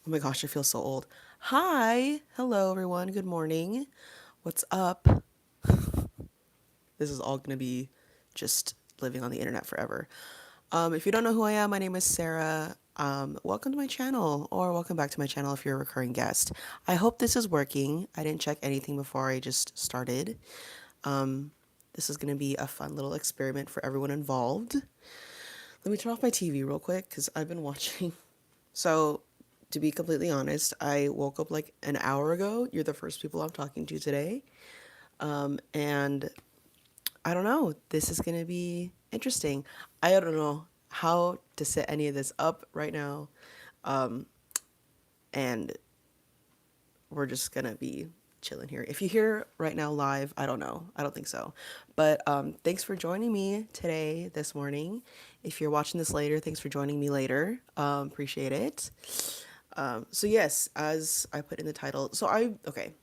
Oh my gosh, I feel so old. Hi. Hello, everyone. Good morning. What's up? This is all going to be just living on the internet forever. If you don't know who I am, my name is Sarah. Welcome to my channel, or welcome back to my channel if you're a recurring guest. I hope this is working. I didn't check anything before I just started. This is going to be a fun little experiment for everyone involved. Let me turn off my TV real quick because I've been watching. So, to be completely honest, I woke up like an hour ago. You're the first people I'm talking to today. And I don't know, this is going to be interesting. I don't know how to set any of this up right now. And we're just going to be chilling here. If you hear right now live, I don't know. I don't think so. But thanks for joining me today, this morning. If you're watching this later, thanks for joining me later. Appreciate it. So yes, as I put in the title, okay,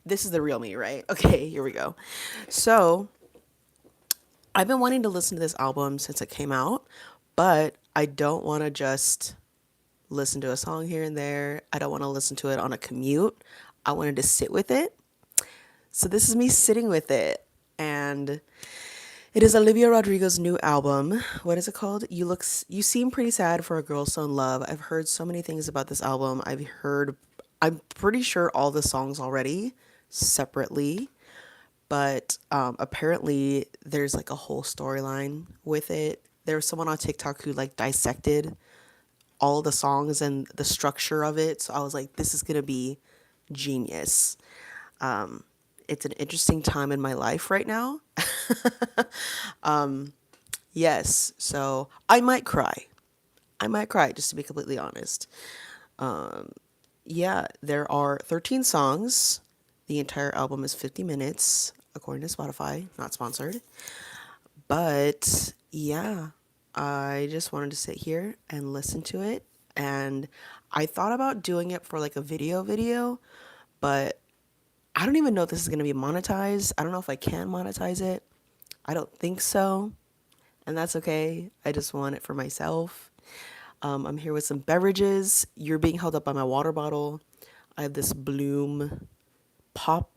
this is the real me, right? Okay, here we go. So I've been wanting to listen to this album since it came out, but I don't want to just listen to a song here and there. I don't want to listen to it on a commute. I wanted to sit with it. So this is me sitting with it. And it is Olivia Rodrigo's new album. What is it called? You seem pretty sad for a girl so in love. I've heard so many things about this album. I'm pretty sure all the songs already separately, but apparently there's like a whole storyline with it. There was someone on TikTok who like dissected all the songs and the structure of it. So I was like, this is gonna be genius. It's an interesting time in my life right now. Yes, so I might cry. I might cry, just to be completely honest. Yeah, there are 13 songs. The entire album is 50 minutes, according to Spotify, not sponsored. But yeah, I just wanted to sit here and listen to it. And I thought about doing it for like a video, but I don't even know if this is going to be monetized. I don't know if I can monetize it. I don't think so. And that's okay. I just want it for myself. I'm here with some beverages. You're being held up by my water bottle. I have this Bloom Pop,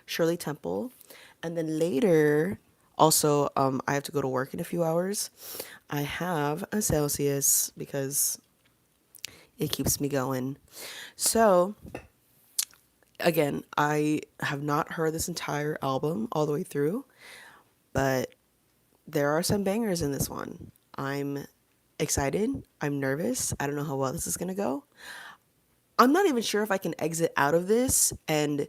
Shirley Temple. And then later, also, I have to go to work in a few hours. I have a Celsius because it keeps me going. So, again, I have not heard this entire album all the way through, but there are some bangers in this one. I'm excited. I'm nervous. I don't know how well this is going to go. I'm not even sure if I can exit out of this and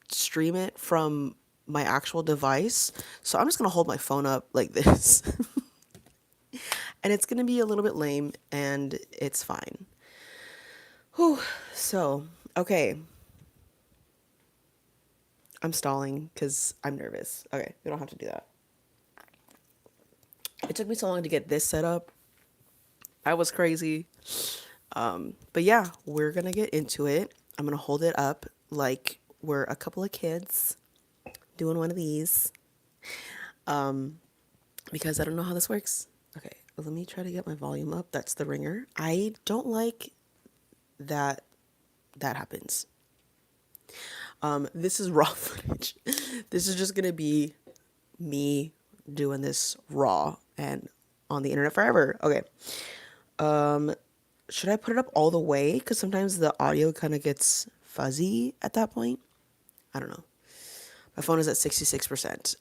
stream it from my actual device. So I'm just going to hold my phone up like this. And it's going to be a little bit lame and it's fine. Whew. So, okay. I'm stalling because I'm nervous. Okay, we don't have to do that. It took me so long to get this set up. I was crazy. But yeah, we're gonna get into it. I'm gonna hold it up like we're a couple of kids doing one of these. Because I don't know how this works. Okay, let me try to get my volume up. That's the ringer. I don't like that that happens. This is raw footage. This is just gonna be me doing this raw and on the internet forever. Okay. Should I put it up all the way? Because sometimes the audio kind of gets fuzzy at that point. I don't know. My phone is at 66%.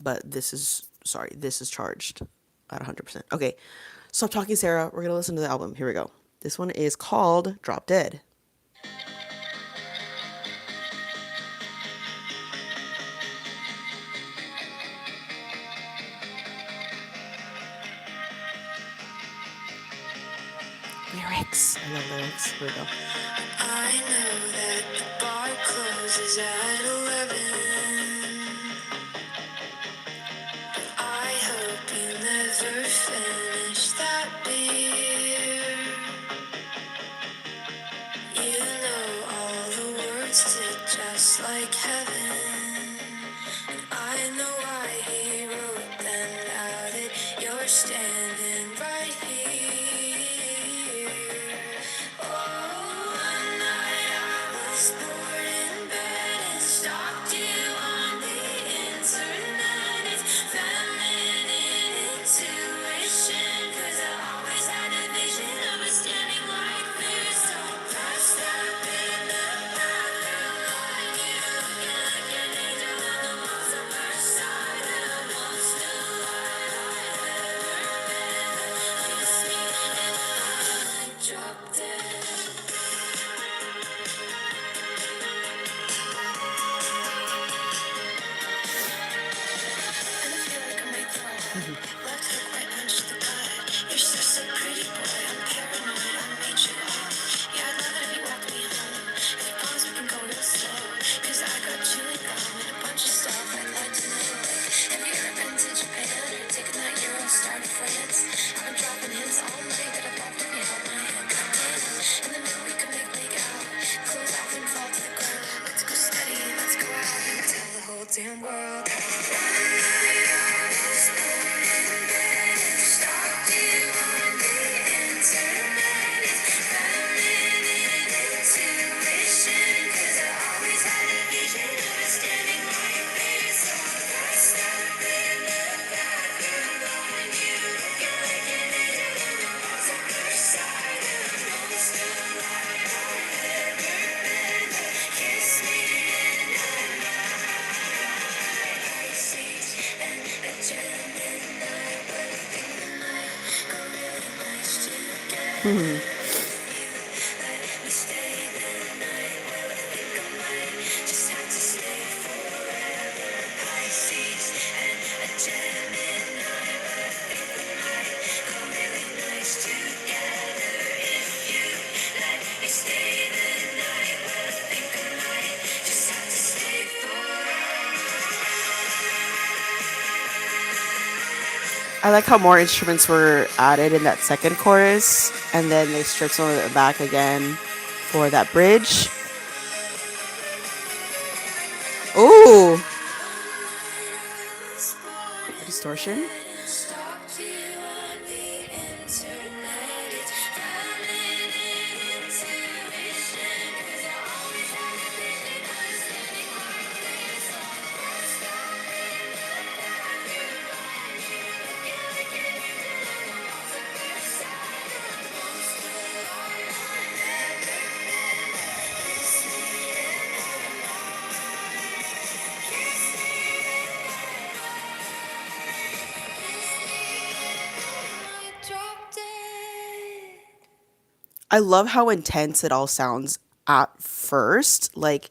But this is charged at 100%. Okay. Stop talking, Sarah. We're going to listen to the album. Here we go. This one is called Drop Dead. Lyrics. I love lyrics. Here we go. I know that the bar closes at 11. I hope you never finish that beer. You know all the words to Just Like Heaven. And I know why he wrote them now that you're standing right here. Pretty boy, I'm paranoid, I'll meet you all. Yeah, I'd love it if you walked me home. If you promise we can go real slow. Cause I got chewing gum and a bunch of stuff I'd like to know. Like, have you ever been to Japan or taken that Eurostar to France? I've been dropping hints all night that I'd love if you held my hand. Goddamn. And then maybe we could make out. Close off and fall to the ground. Let's go steady, let's go out and tell the whole damn world. I like how more instruments were added in that second chorus, and then they stripped some of it back again for that bridge. Ooh, distortion. I love how intense it all sounds at first. Like,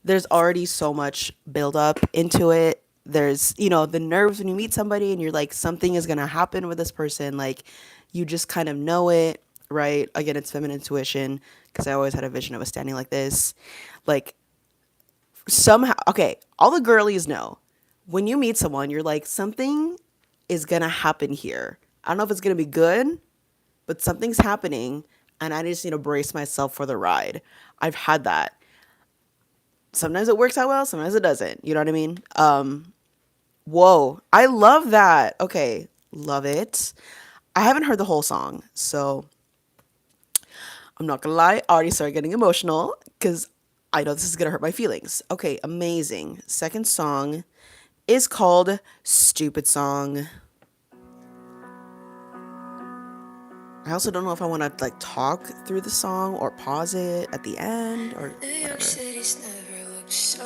there's already so much build up into it. There's, the nerves when you meet somebody and you're like, something is going to happen with this person. Like, you just kind of know it, right? Again, it's feminine intuition because I always had a vision of us standing like this. Like, somehow, okay, all the girlies know when you meet someone, you're like, something is going to happen here. I don't know if it's going to be good, but something's happening and I just need to brace myself for the ride. I've had that. Sometimes it works out well, sometimes it doesn't. You know what I mean? Whoa. I love that. Okay. Love it. I haven't heard the whole song, so I'm not gonna lie, I already started getting emotional because I know this is gonna hurt my feelings. Okay, amazing. Second song is called Stupid Song. I also don't know if I want to like talk through the song or pause it at the end or New York whatever. City's never looked so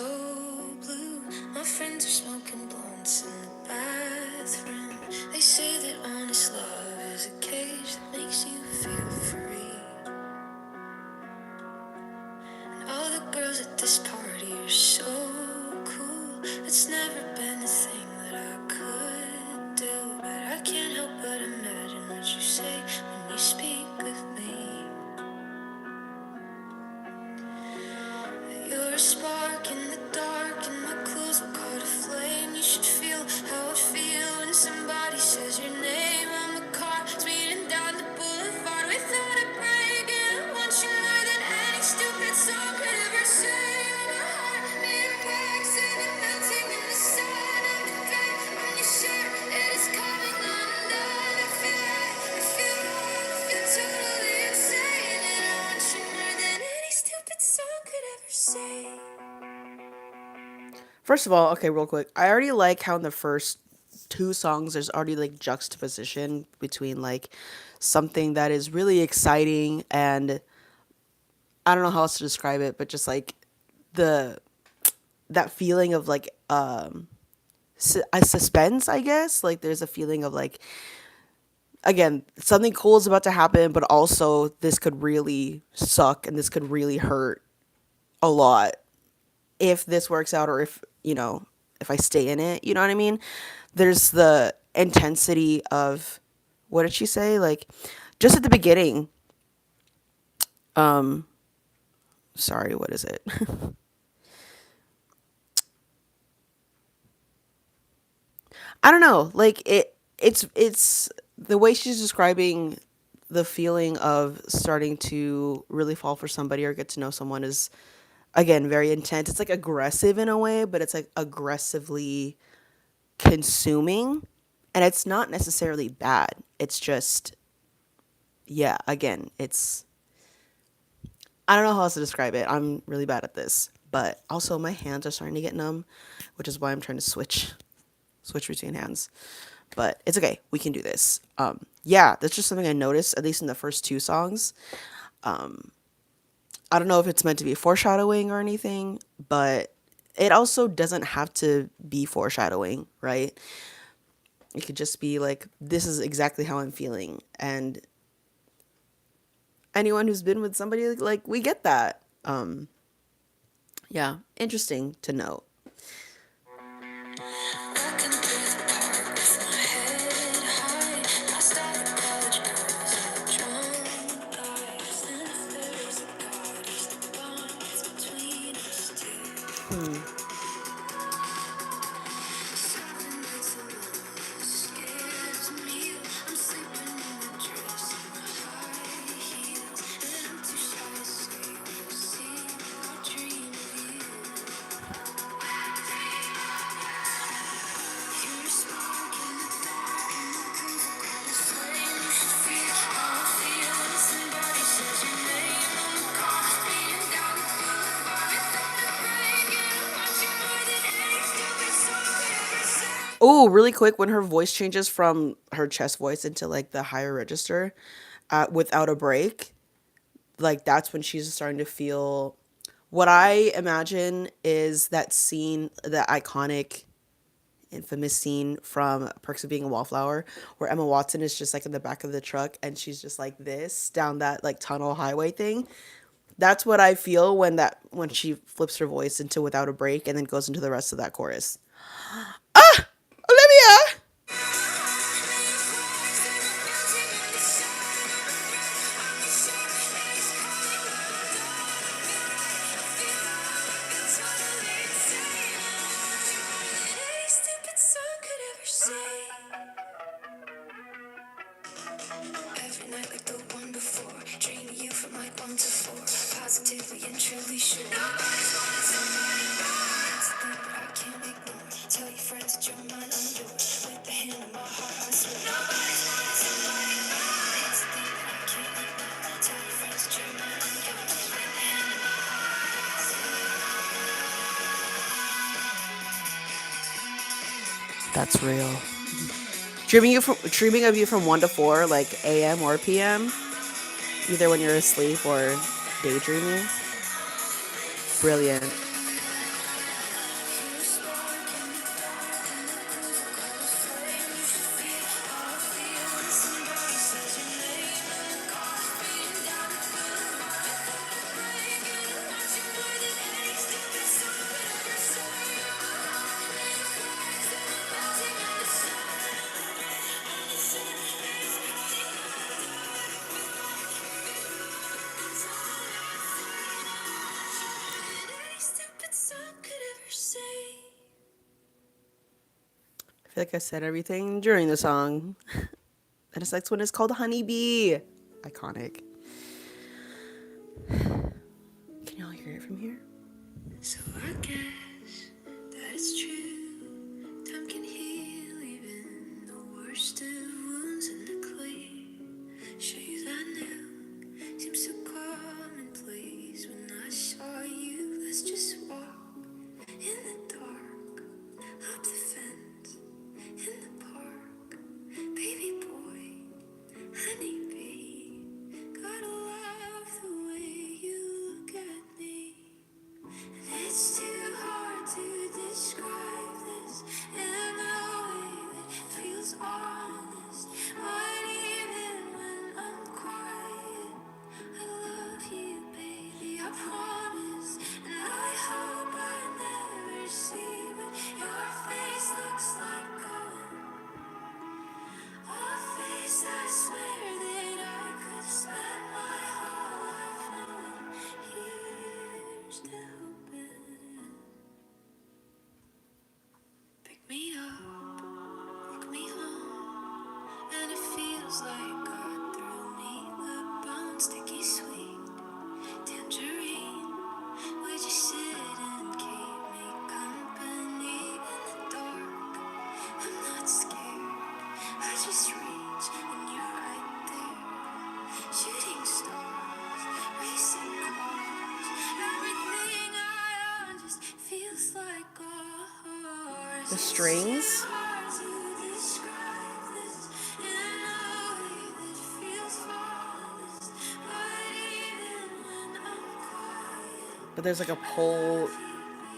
blue. My friends are smoking blunts in the bathroom. They say that honest love is a cage that makes you feel free. And all the girls at this party are so cool. It's never been a thing that I could do, but I can't help but imagine what you say when you speak with me. You're a spark in the dark, and my clothes will caught a flame. You should feel how I feel when somebody says your name. I'm a car speeding down the boulevard without a break, and I want you more than any stupid song could ever say. I'm a heart made of wax, and I'm melting in the sun. And the day when you share it is coming undone. I feel wrong, I feel totally insane, and I want you more than any stupid song could ever say. First of all, okay, real quick, I already like how in the first two songs there's already like juxtaposition between like something that is really exciting and I don't know how else to describe it, but just like the that feeling of like a suspense, I guess. Like there's a feeling of like again, something cool is about to happen, but also this could really suck and this could really hurt a lot if this works out or if, if I stay in it, you know what I mean? There's the intensity of what did she say? Like just at the beginning. Um, sorry, what is it? I don't know. Like it's the way she's describing the feeling of starting to really fall for somebody or get to know someone is again very intense. It's like aggressive in a way, but it's like aggressively consuming, and it's not necessarily bad. It's just yeah, again, it's I don't know how else to describe it. I'm really bad at this. But also my hands are starting to get numb, which is why I'm trying to switch between hands. But it's okay. We can do this. Yeah, that's just something I noticed, at least in the first two songs. I don't know if it's meant to be foreshadowing or anything, but it also doesn't have to be foreshadowing, right? It could just be like, this is exactly how I'm feeling. And anyone who's been with somebody, like we get that. Yeah, interesting to note. Walking through the park with my head high. Past all the college girls and the drunk guys. And if there is a God, he's the bond that's between us two. Seven nights alone scares me. I'm sleeping in the dress and my high heels. And I'm too shy to say we'll see. I dream of you. You're a spark in the dark and the cold call the flame. You should feel how I feel when somebody says your name on the car. Speeding down the boulevard without a break. And I want you more than any stupid song could ever say. Oh, really quick, when her voice changes from her chest voice into like the higher register without a break, like that's when she's starting to feel what I imagine is that scene, the iconic, infamous scene from Perks of Being a Wallflower, where Emma Watson is just like in the back of the truck and she's just like this down that like tunnel highway thing. That's what I feel when she flips her voice into without a break and then goes into the rest of that chorus. Olivia! Stupid song could ever say. Every night like the one before. Dreaming you from like 1 to 4. Positively and truly sure. Nobody's wanted somebody more. It's a thing that I can't ignore. Tell your friends that you're mine, I'm yours. With the hand on my heart, I swear. Nobody's wanted somebody more. It's a thing that I can't ignore. Tell your friends that you're mine, I'm yours. With the hand on my That's real. Dreaming of you from 1 to 4, like AM or PM, either when you're asleep or daydreaming. Brilliant. stupid song could ever say. I feel like I said everything during the song. And this next one is called Honeybee. Iconic. Can y'all hear it from here? So I guess that it's true. Time can heal even the worst of wounds, and the cliches I knew seem so commonplace when I saw you. Let's just walk in the dark, up the fence, in the park. Baby boy, honeybee, gotta love the way you look at me. It's too hard. me sweet tangerine. Would you sit and keep me company in the dark? I'm not scared. I just reach and you're right there. Shooting stars, racing cars. Everything I own just feels like ours. The It's too strings. hard to describe this in a way that feels flawless. But even when I'm quiet, But there's like a pull,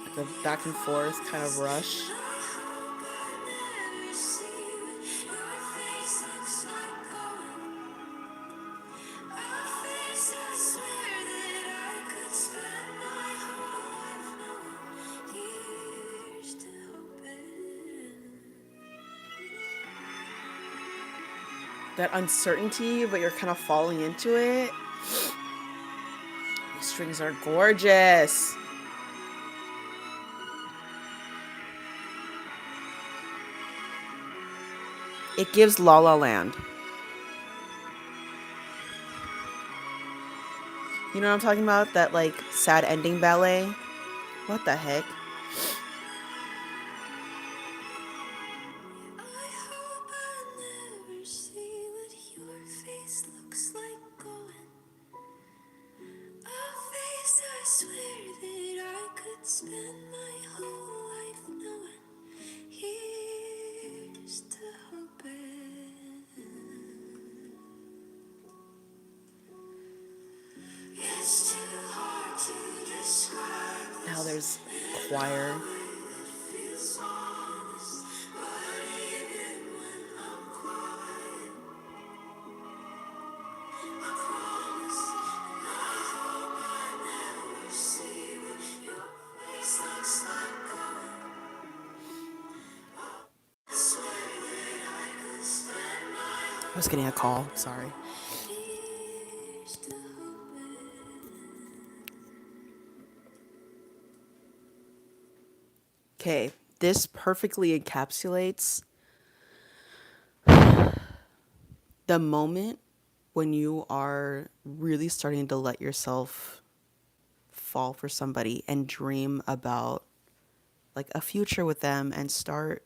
like a back and forth kind of rush. I hope I never see what your face looks like going. A face I swear that I could spend my whole life knowing. Years to hope in. That uncertainty, but you're kind of falling into it. These strings are gorgeous. It gives La La Land. You know what I'm talking about? That like sad ending ballet. What the heck? I hope I never see what your face looks like going. A face I swear that I could spend my whole life knowing. Here's to hoping. It's too hard to describe. Now there's choir. Feels honest, but even when I'm quiet, I promise, and I hope I never see what your face looks like going. I swear that I could spend my I was getting a call. Sorry. years to hoping. Okay, this perfectly encapsulates the moment when you are really starting to let yourself fall for somebody and dream about like a future with them and start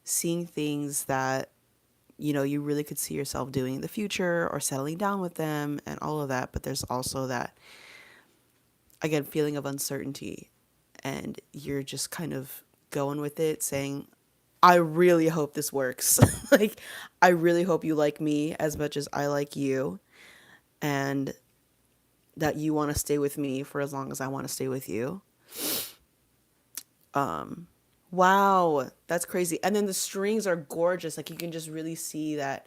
seeing things that you really could see yourself doing in the future or settling down with them and all of that. But there's also that, again, feeling of uncertainty, and you're just kind of going with it saying, I really hope this works. Like, I really hope you like me as much as I like you, and that you want to stay with me for as long as I want to stay with you. Wow, that's crazy. And then the strings are gorgeous. Like, you can just really see that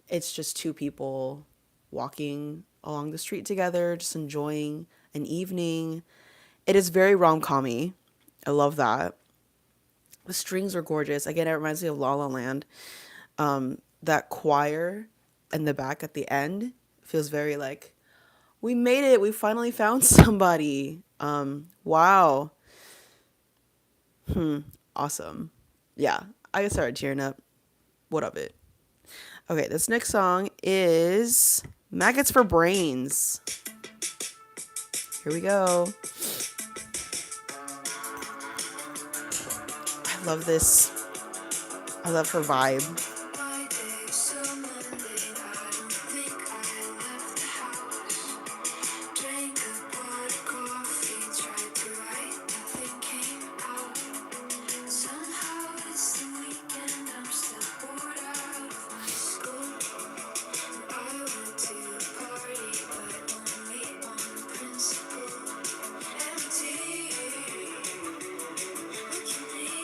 it's just two people walking along the street together, just enjoying an evening. It is very rom-com-y. I love that. The strings are gorgeous. Again, it reminds me of La La Land. That choir in the back at the end feels very like, we made it. We finally found somebody. Wow. Awesome. Yeah, I started cheering up. What of it? Okay, this next song is Maggots for Brains. Here we go. I love this. I love her vibe. My day's so Monday, I don't think I left the house. Drank a pot of coffee, tried to write, nothing came out. Somehow it's the weekend, I'm still bored out of my school. I went to a party, but only one principal. Empty, what you need?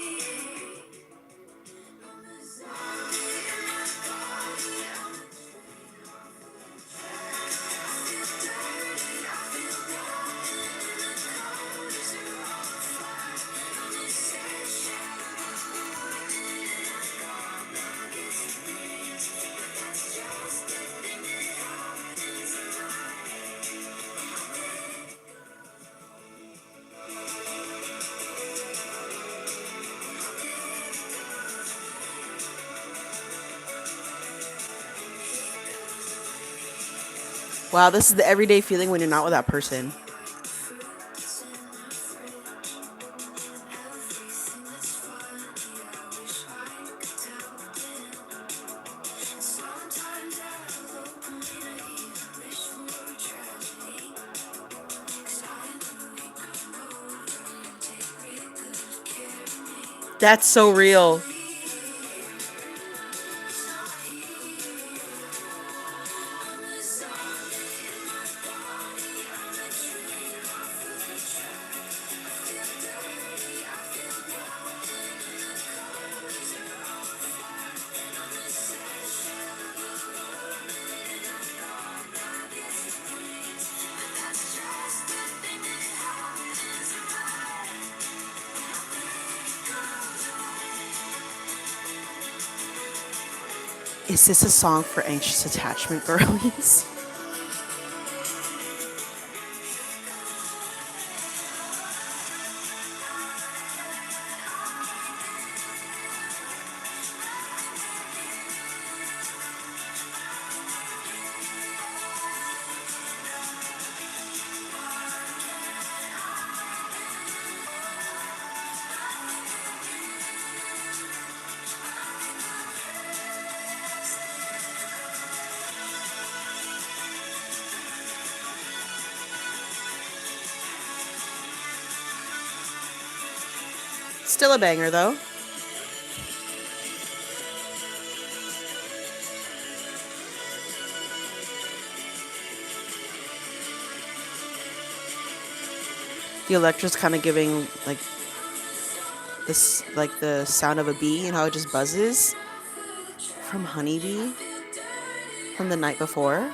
Wow, this is the everyday feeling when you're not with that person. Fruits in the fridge, everything that's funny. I wish I could tell them. Sometimes I look away, wish for a tragedy. 'Cause I know we grow older and take real good care of me. That's so real. Is this a song for anxious attachment girlies? Still a banger though. The electra's kind of giving like this, like the sound of a bee and how it just buzzes from Honeybee from the night before.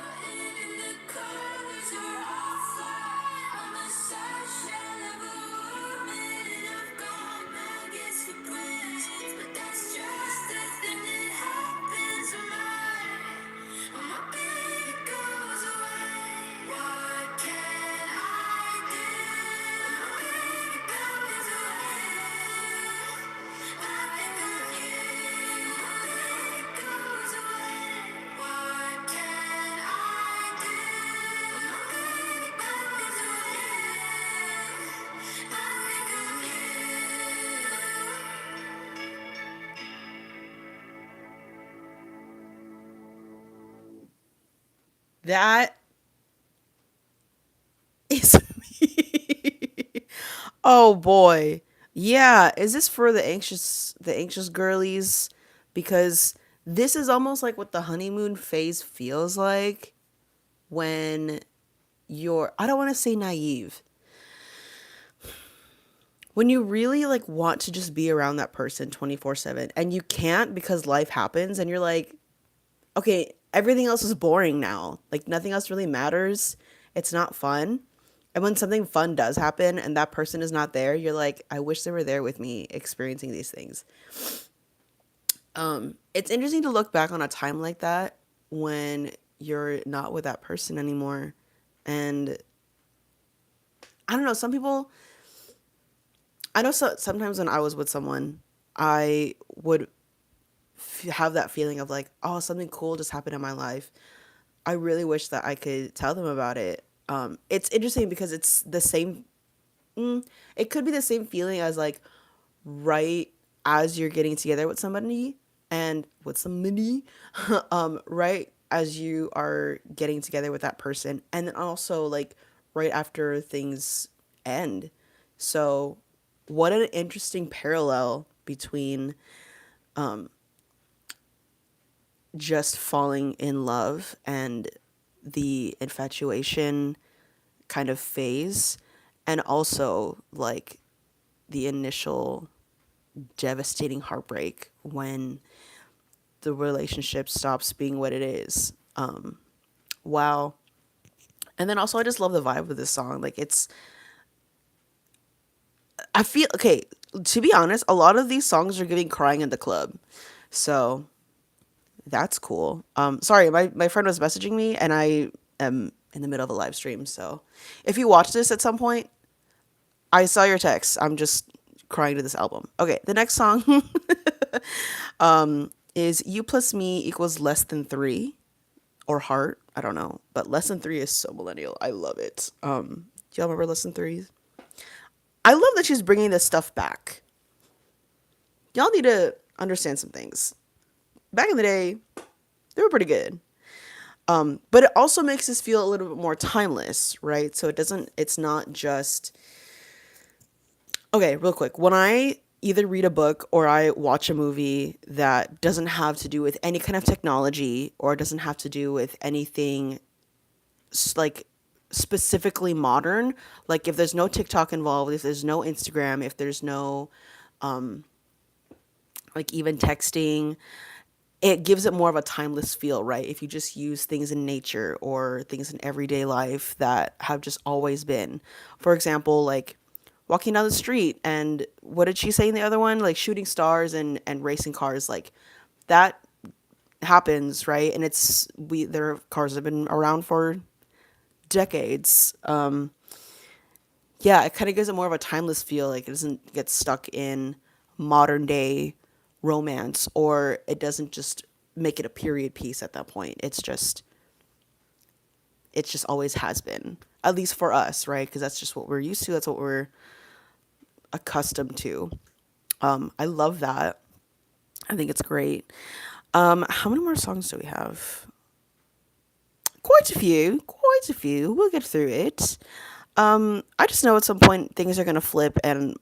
That is me. Oh boy. Yeah, is this for the anxious girlies? Because this is almost like what the honeymoon phase feels like when you're, I don't want to say naive. When you really like want to just be around that person 24/7 and you can't because life happens and you're like, okay, everything else is boring now. Like nothing else really matters. It's not fun. And when something fun does happen and that person is not there, you're like, I wish they were there with me experiencing these things. It's interesting to look back on a time like that when you're not with that person anymore. And I don't know, some people, I know sometimes when I was with someone, I would have that feeling of like, oh, something cool just happened in my life. I really wish that I could tell them about it. It's interesting because it's the same. It could be the same feeling as like right as you're getting together with somebody, right as you are getting together with that person, and then also like right after things end. So, what an interesting parallel between just falling in love and the infatuation kind of phase, and also like the initial devastating heartbreak when the relationship stops being what it is. Wow. And then also, I just love the vibe of this song. Like, I feel, okay, to be honest, a lot of these songs are giving crying in the club. So that's cool. Sorry, my friend was messaging me and I am in the middle of a live stream. So if you watch this at some point, I saw your text. I'm just crying to this album. Okay, the next song is You Plus Me Equals Less Than Three or heart. I don't know. But lesson three is so millennial. I love it. Do y'all remember lesson three? I love that she's bringing this stuff back. Y'all need to understand some things. Back in the day, they were pretty good. But it also makes us feel a little bit more timeless, right? So it's not just, okay, real quick. When I either read a book or I watch a movie that doesn't have to do with any kind of technology or doesn't have to do with anything like specifically modern, like if there's no TikTok involved, if there's no Instagram, if there's no like even texting, it gives it more of a timeless feel, right? If you just use things in nature or things in everyday life that have just always been. For example, like walking down the street and what did she say in the other one? Like shooting stars and racing cars, like that happens, right? And their cars have been around for decades. Yeah, it kind of gives it more of a timeless feel. Like it doesn't get stuck in modern day romance, or it doesn't just make it a period piece at that point. It's just always has been, at least for us, right? Because that's just what we're used to. That's what we're accustomed to. I love that. I think it's great. How many more songs do we have? Quite a few. Quite a few. We'll get through it. I just know at some point things are gonna flip and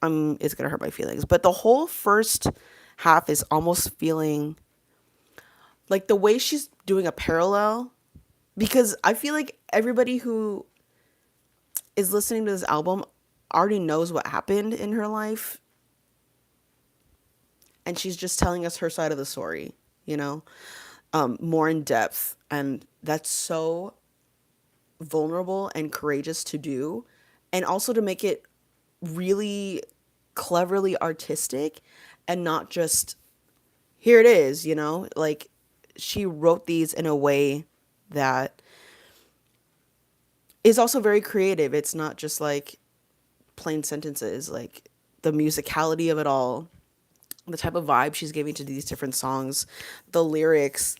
it's gonna hurt my feelings. But the whole first half is almost feeling like the way she's doing a parallel, because I feel like everybody who is listening to this album already knows what happened in her life, and she's just telling us her side of the story, you know, more in depth, and that's so vulnerable and courageous to do, and also to make it really cleverly artistic and not just here it is, you know? Like she wrote these in a way that is also very creative. It's not just like plain sentences, like the musicality of it all, the type of vibe she's giving to these different songs, the lyrics.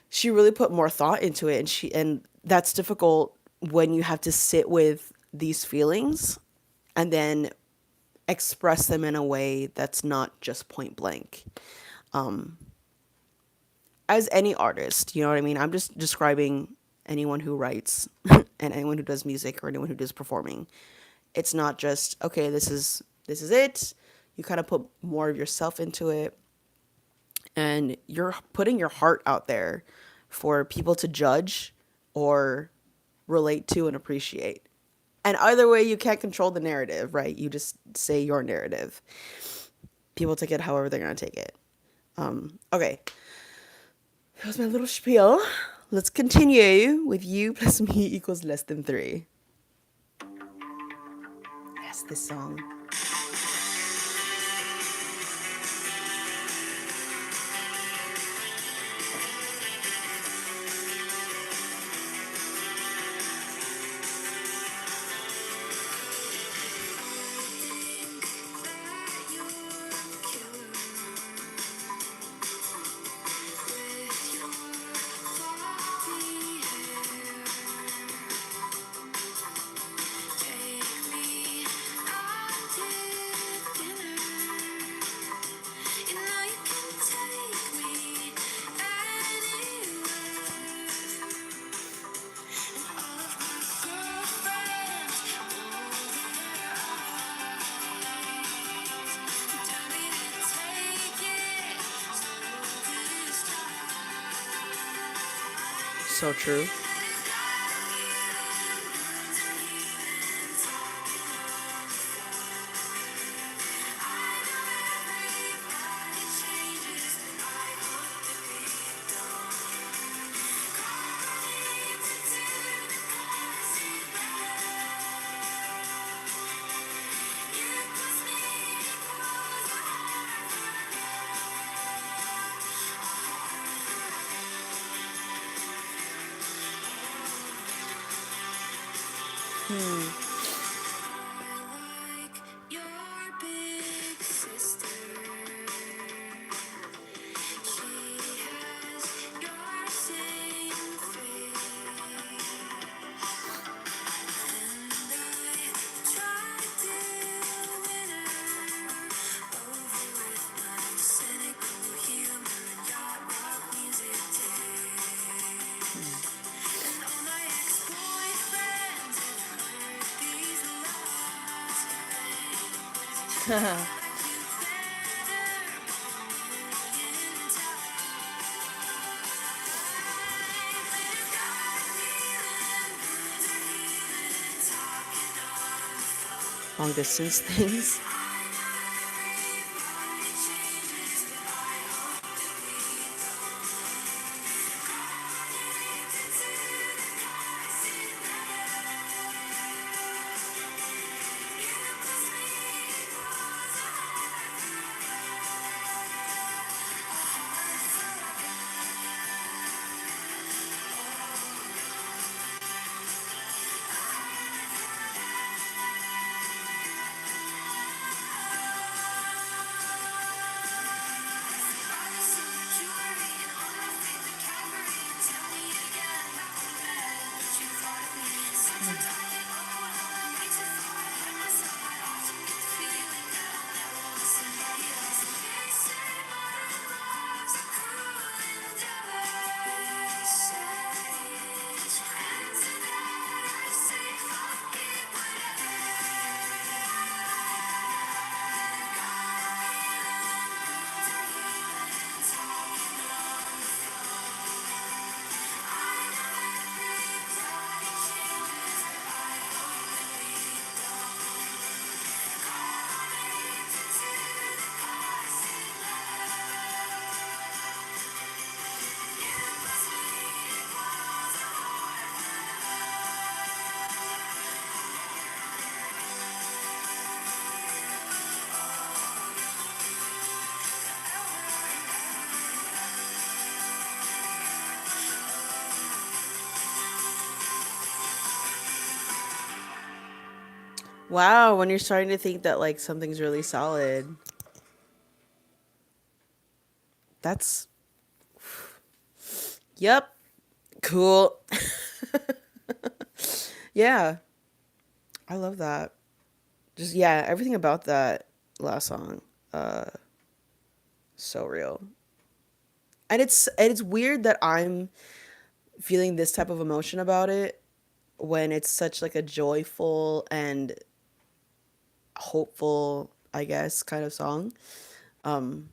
She really put more thought into it, and that's difficult when you have to sit with these feelings and then express them in a way that's not just point blank. As any artist, you know what I mean? I'm just describing anyone who writes and anyone who does music or anyone who does performing. It's not just, okay, this is it. You kind of put more of yourself into it, and you're putting your heart out there for people to judge or relate to and appreciate. And either way, you can't control the narrative, right? You just say your narrative. People take it however they're going to take it. Okay. That was my little spiel. Let's continue with you plus me equals less than 3. Yes, this song. So true. And all my ex-boyfriends have heard these lies. Like you better in Long distance things. Wow, when you're starting to think that like something's really solid, that's yep, cool. Yeah, I love that. Just yeah, everything about that last song, so real. And it's weird that I'm feeling this type of emotion about it when it's such like a joyful and hopeful, I guess, kind of song. Um,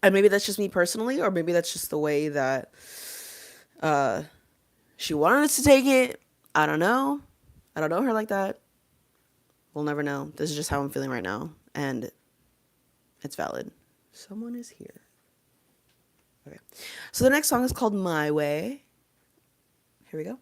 and maybe that's just me personally, or maybe that's just the way that she wanted us to take it. I don't know. I don't know her like that. We'll never know. This is just how I'm feeling right now, and it's valid. Someone is here. Okay. So the next song is called My Way. Here we go.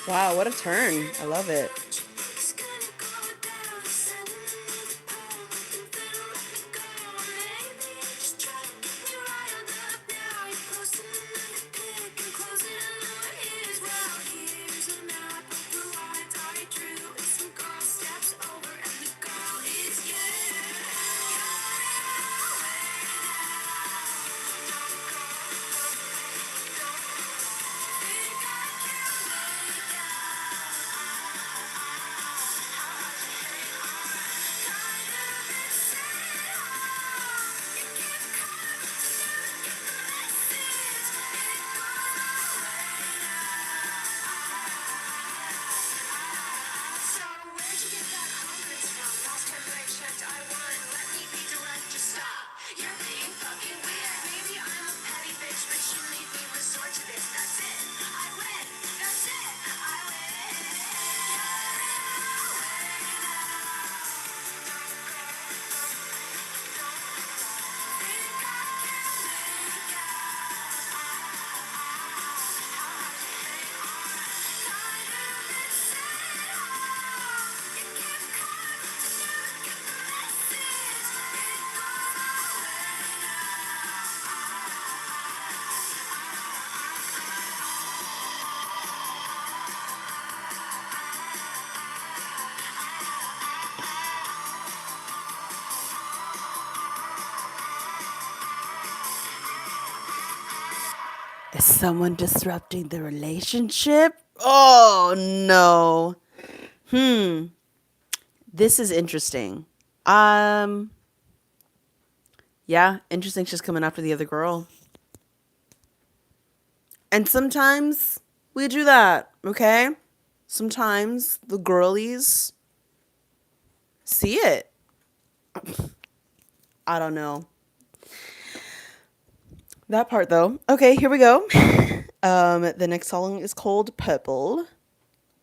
Wow, what a turn. I love it. Is someone disrupting the relationship? Oh no. This is interesting. Um yeah, interesting she's coming after the other girl. And sometimes we do that, okay? Sometimes the girlies see it. I don't know. That part though. Okay, here we go. The next song is called Purple.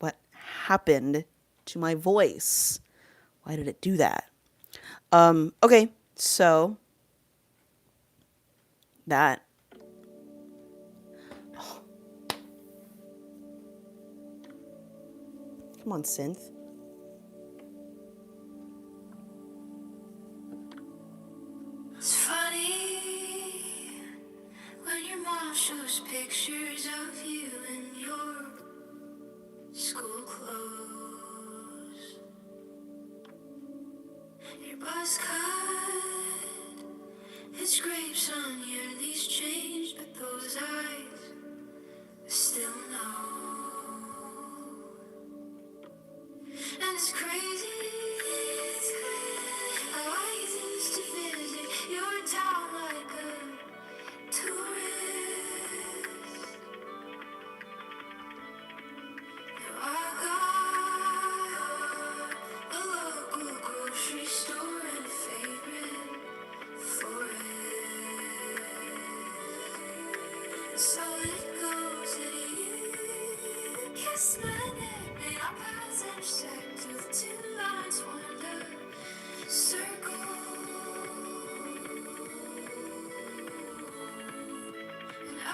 What happened to my voice? Why did it do that? Okay, so that. Come on, synth. It's funny when your mom shows pictures of you in your school clothes. Your buzz cut, it's grapes on your least changed, but those eyes still know. And it's crazy how I used to visit your town like a tourist. Now I got a local grocery store and a favorite forest. So it goes that you kiss my neck, and our paths intersect till the two lines formed a circle. And I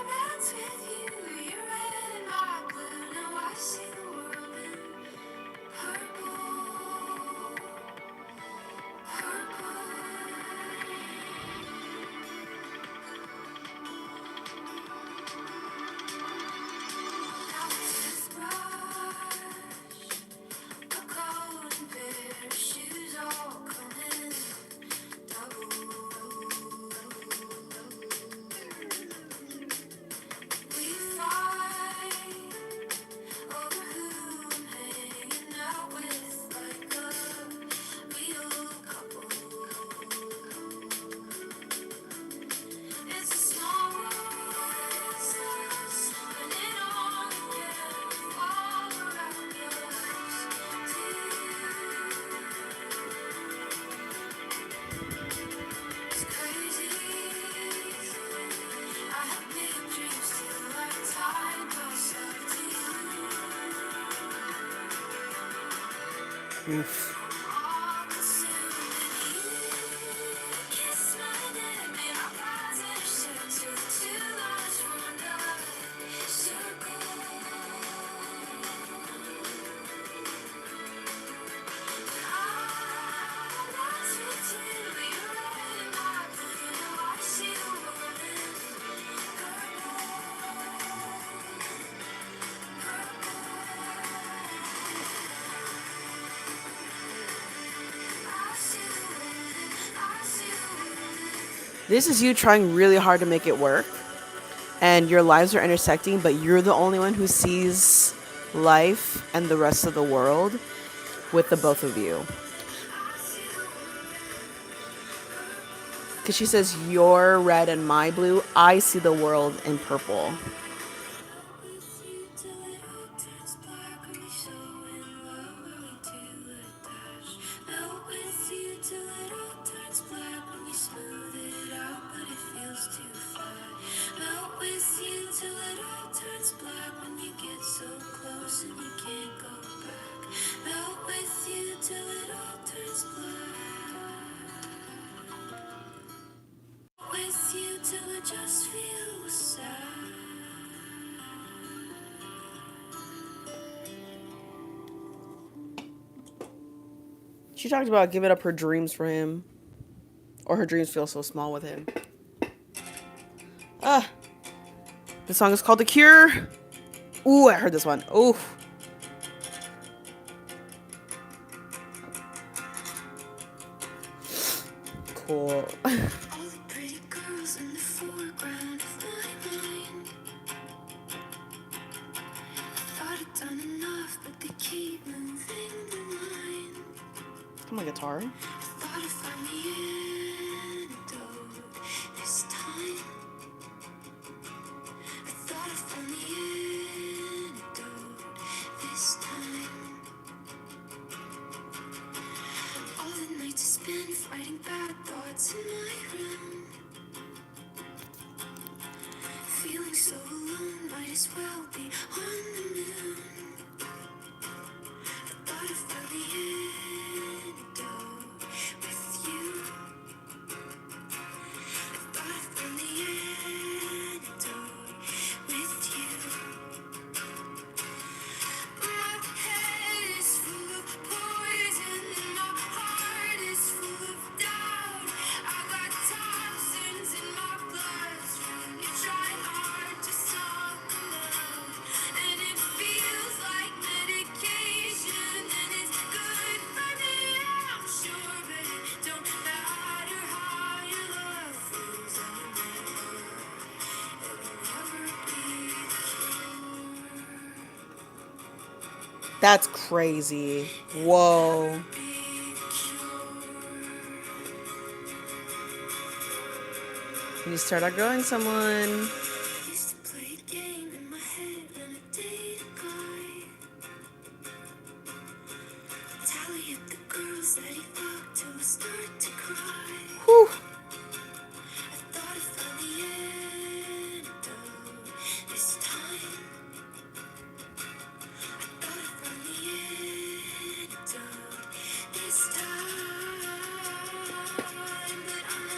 dance with you, you're red and my blue. Now I see the world in purple, purple. Now a toothbrush, a coat and pair of shoes all come in double. We fight over who I'm hanging out with, like a real couple. It's a small world, and it only can revolve around us two. It's crazy. I have big dreams till I tie myself to you. Oof. All consuming you. Kiss my neck, and our paths intersect till the two lines form a circle. I'm lost with you, you're red and my blue. Now I see the world in purple, I see the world, I see the world. This is you trying really hard to make it work, and your lives are intersecting, but you're the only one who sees life and the rest of the world with the both of you. Because she says, "You're red and my blue. I see the world in purple." With you till it all turns black. Are we so in love? Are we too attached? Melt with you till it all turns black. When we smooth it out, but it feels too flat. Melt with you till it all turns black. When you get so close and you can't go back. Melt with you till it all turns black. With you till it just feels sad. She talked about giving up her dreams for him, or her dreams feel so small with him. Ah, the song is called "The Cure." Ooh, I heard this one. Ooh. Cool. All the pretty girls in the foreground of Come on, guitar. Thought I found the antidote this time. I thought I found the antidote this time. All the nights I spent fighting bad thoughts in my room. Feeling so alone, might as well be on the moon. I thought I found the antidote with you. I thought I found the antidote with you. My head is full of poison and my heart is full of doubt. I got toxins in my bloodstream. You try hard to suck them out, and it feels like medication, and it's good for me, I'm sure, but it don't matter how your love feels anymore. It will never be the cure. That's crazy. Whoa. You start outgrowing someone. Used to play a game in my head when I dated a guy. Tally up the girls that he fucked till I start to cry. Whew. I thought I found the antidote this time. I thought I found the antidote this time. But I'm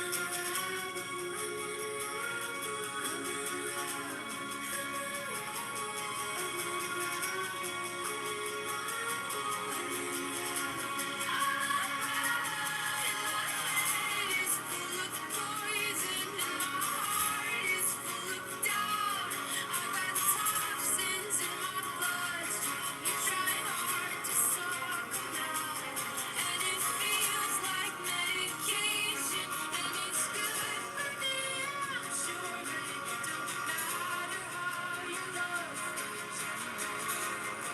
is full of poison and my heart is full of doubt. I got toxins in my bloodstream. You try hard to suck them out, and it feels like medication, and it's good for me, I'm sure, but it don't matter how you love feels anymore.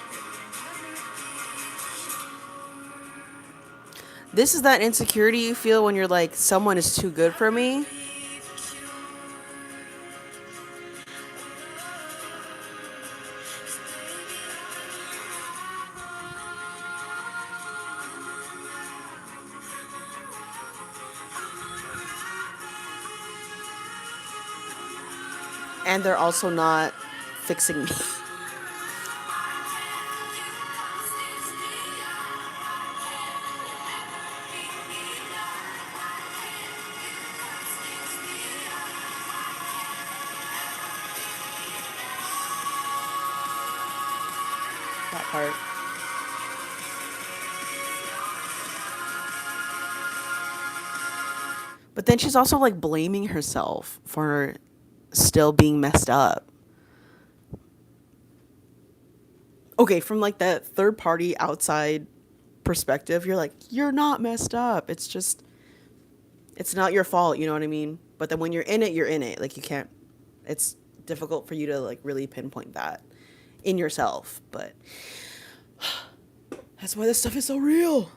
It will never be cured. This is that insecurity you feel when you're like, someone is too good for me. And they're also not fixing me. That part. But then she's also like blaming herself for still being messed up. Okay, from like that third party outside perspective, you're like, you're not messed up. It's just, it's not your fault, you know what I mean? But then when you're in it, you're in it. Like, you can't, it's difficult for you to like really pinpoint that in yourself. But that's why this stuff is so real.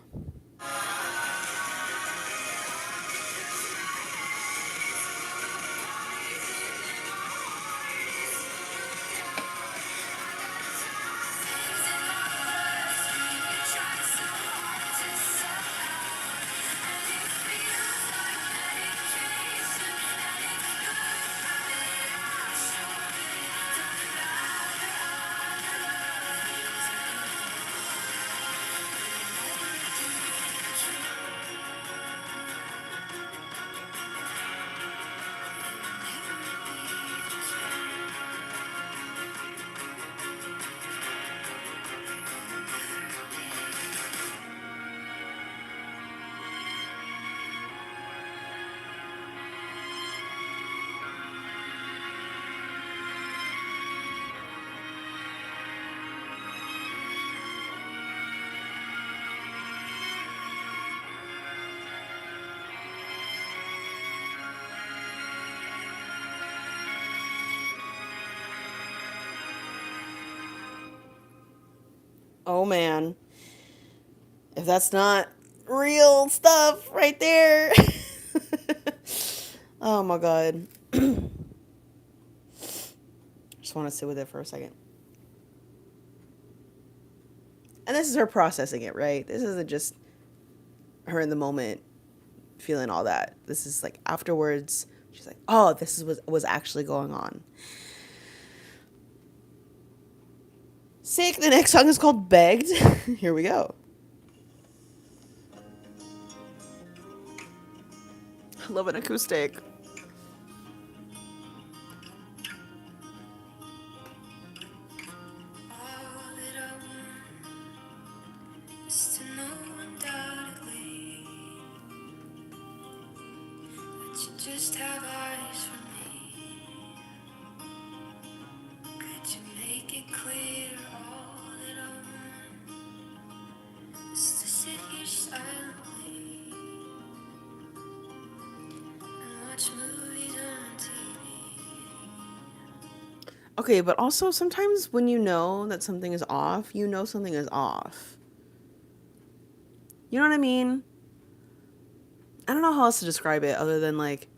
Oh man. If that's not real stuff right there. Oh my god. Just want to sit with it for a second. And this is her processing it, right? This isn't just her in the moment feeling all that. This is like afterwards, she's like, oh, this is what was actually going on. Sick. The next song is called Begged. Here we go. I love an acoustic. All that I want is to know undoubtedly that you just have eyes for me. Could you make it clear? All that I want is to sit here silently and watch movies on TV. Okay, but also sometimes when you know that something is off, you know something is off. You know what I mean? I don't know how else to describe it other than like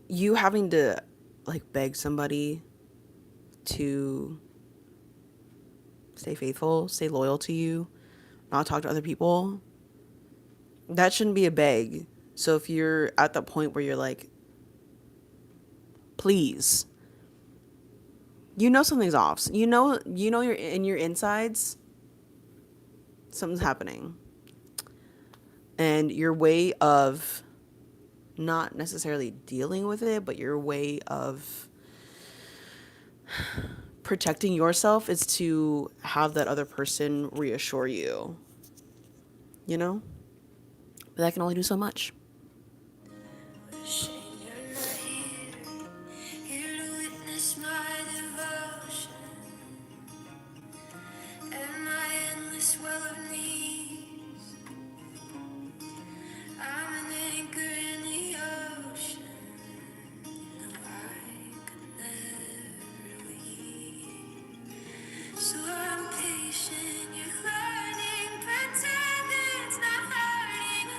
you having to like beg somebody to stay faithful, stay loyal to you, not talk to other people. That shouldn't be a beg. So if you're at the point where you're like, please, you know something's off. You know you're in your insides, something's happening. And your way of not necessarily dealing with it, but your way of protecting yourself is to have that other person reassure you. You know? But that can only do so much. Wishing you're not here to witness my devotion and my endless well of needs. I'm an anchor in the ocean. No, I could never leave. So I'm patient, you're learning, pretend it's not hurting.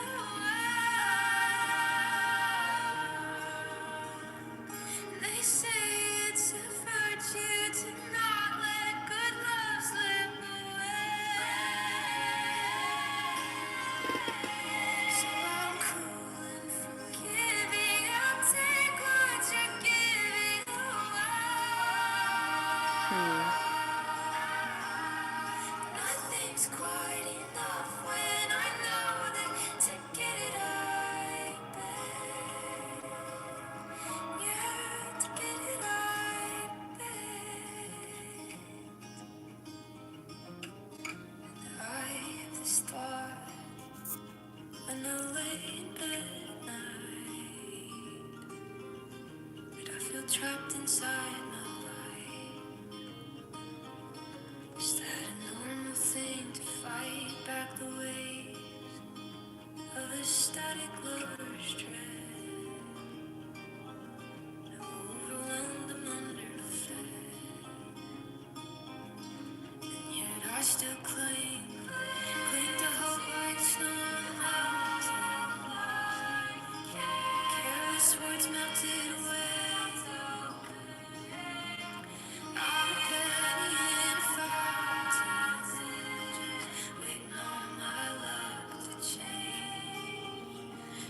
They say it's a virtue to not let good love slip away. So I'm cool and forgiving. I'll take what you're giving Nothing's quite enough when I know that to get it I beg. Yeah, to get it I beg. I have this thought when I lay in bed at night that I feel trapped inside my life. Is that a normal thing to fight back the waves of a static lover's dread? I've overwhelmed them underfed, and yet I still cling to hope like snow on a mountain. Careless words melted away. I'm a penny in a fountain, just waiting on my luck to change.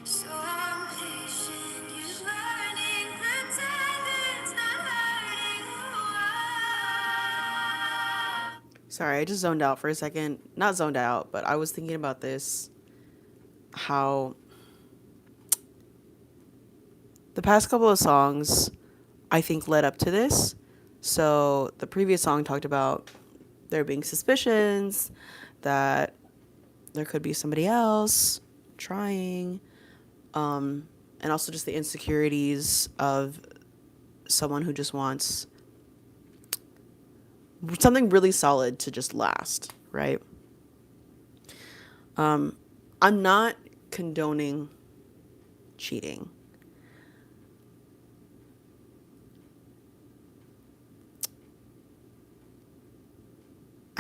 So I'm patient, you're learning, pretend it's not hurting. Sorry, I just zoned out for a second. Not zoned out, but I was thinking about this. How the past couple of songs, I think, led up to this. So the previous song talked about there being suspicions that there could be somebody else trying, and also just the insecurities of someone who just wants something really solid to just last, right? I'm not condoning cheating.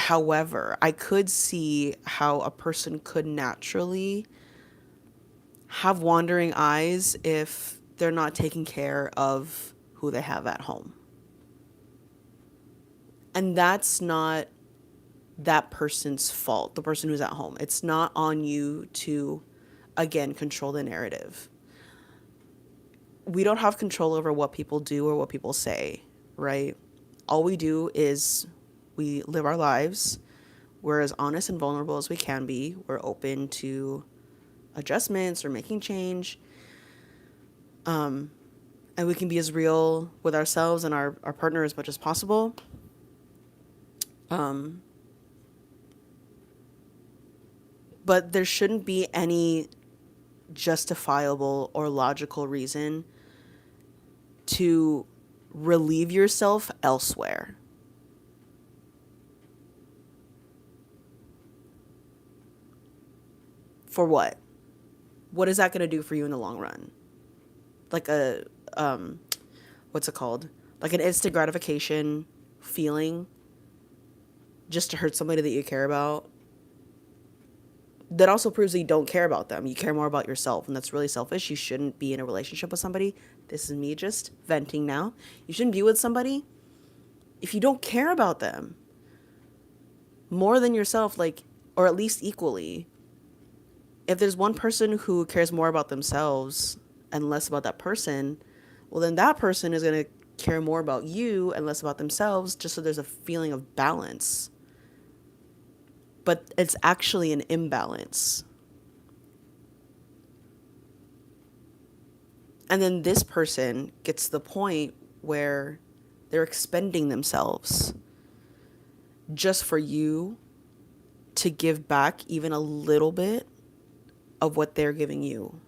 However, I could see how a person could naturally have wandering eyes if they're not taking care of who they have at home. And that's not that person's fault, the person who's at home. It's not on you to, again, control the narrative. We don't have control over what people do or what people say, right? All we do is we live our lives. We're as honest and vulnerable as we can be. We're open to adjustments or making change. And we can be as real with ourselves and our partner as much as possible. But there shouldn't be any justifiable or logical reason to relieve yourself elsewhere. For what? What is that going to do for you in the long run? Like a, what's it called? Like an instant gratification feeling just to hurt somebody that you care about. That also proves that you don't care about them. You care more about yourself, and that's really selfish. You shouldn't be in a relationship with somebody. This is me just venting now. You shouldn't be with somebody if you don't care about them more than yourself, like, or at least equally. If there's one person who cares more about themselves and less about that person, well, then that person is going to care more about you and less about themselves, just so there's a feeling of balance. But it's actually an imbalance. And then this person gets to the point where they're expending themselves just for you to give back even a little bit of what they're giving you.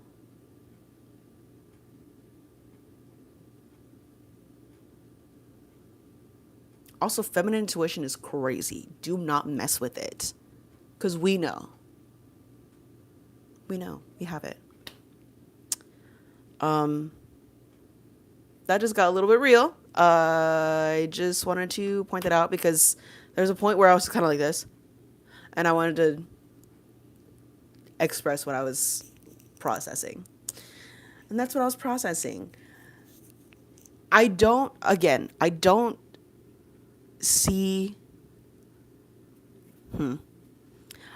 Also, feminine intuition is crazy. Do not mess with it. Because we know. We know. We have it. That just got a little bit real. I just wanted to point that out because there's a point where I was kind of like this. And I wanted to express what I was processing. And that's what I was processing. I don't see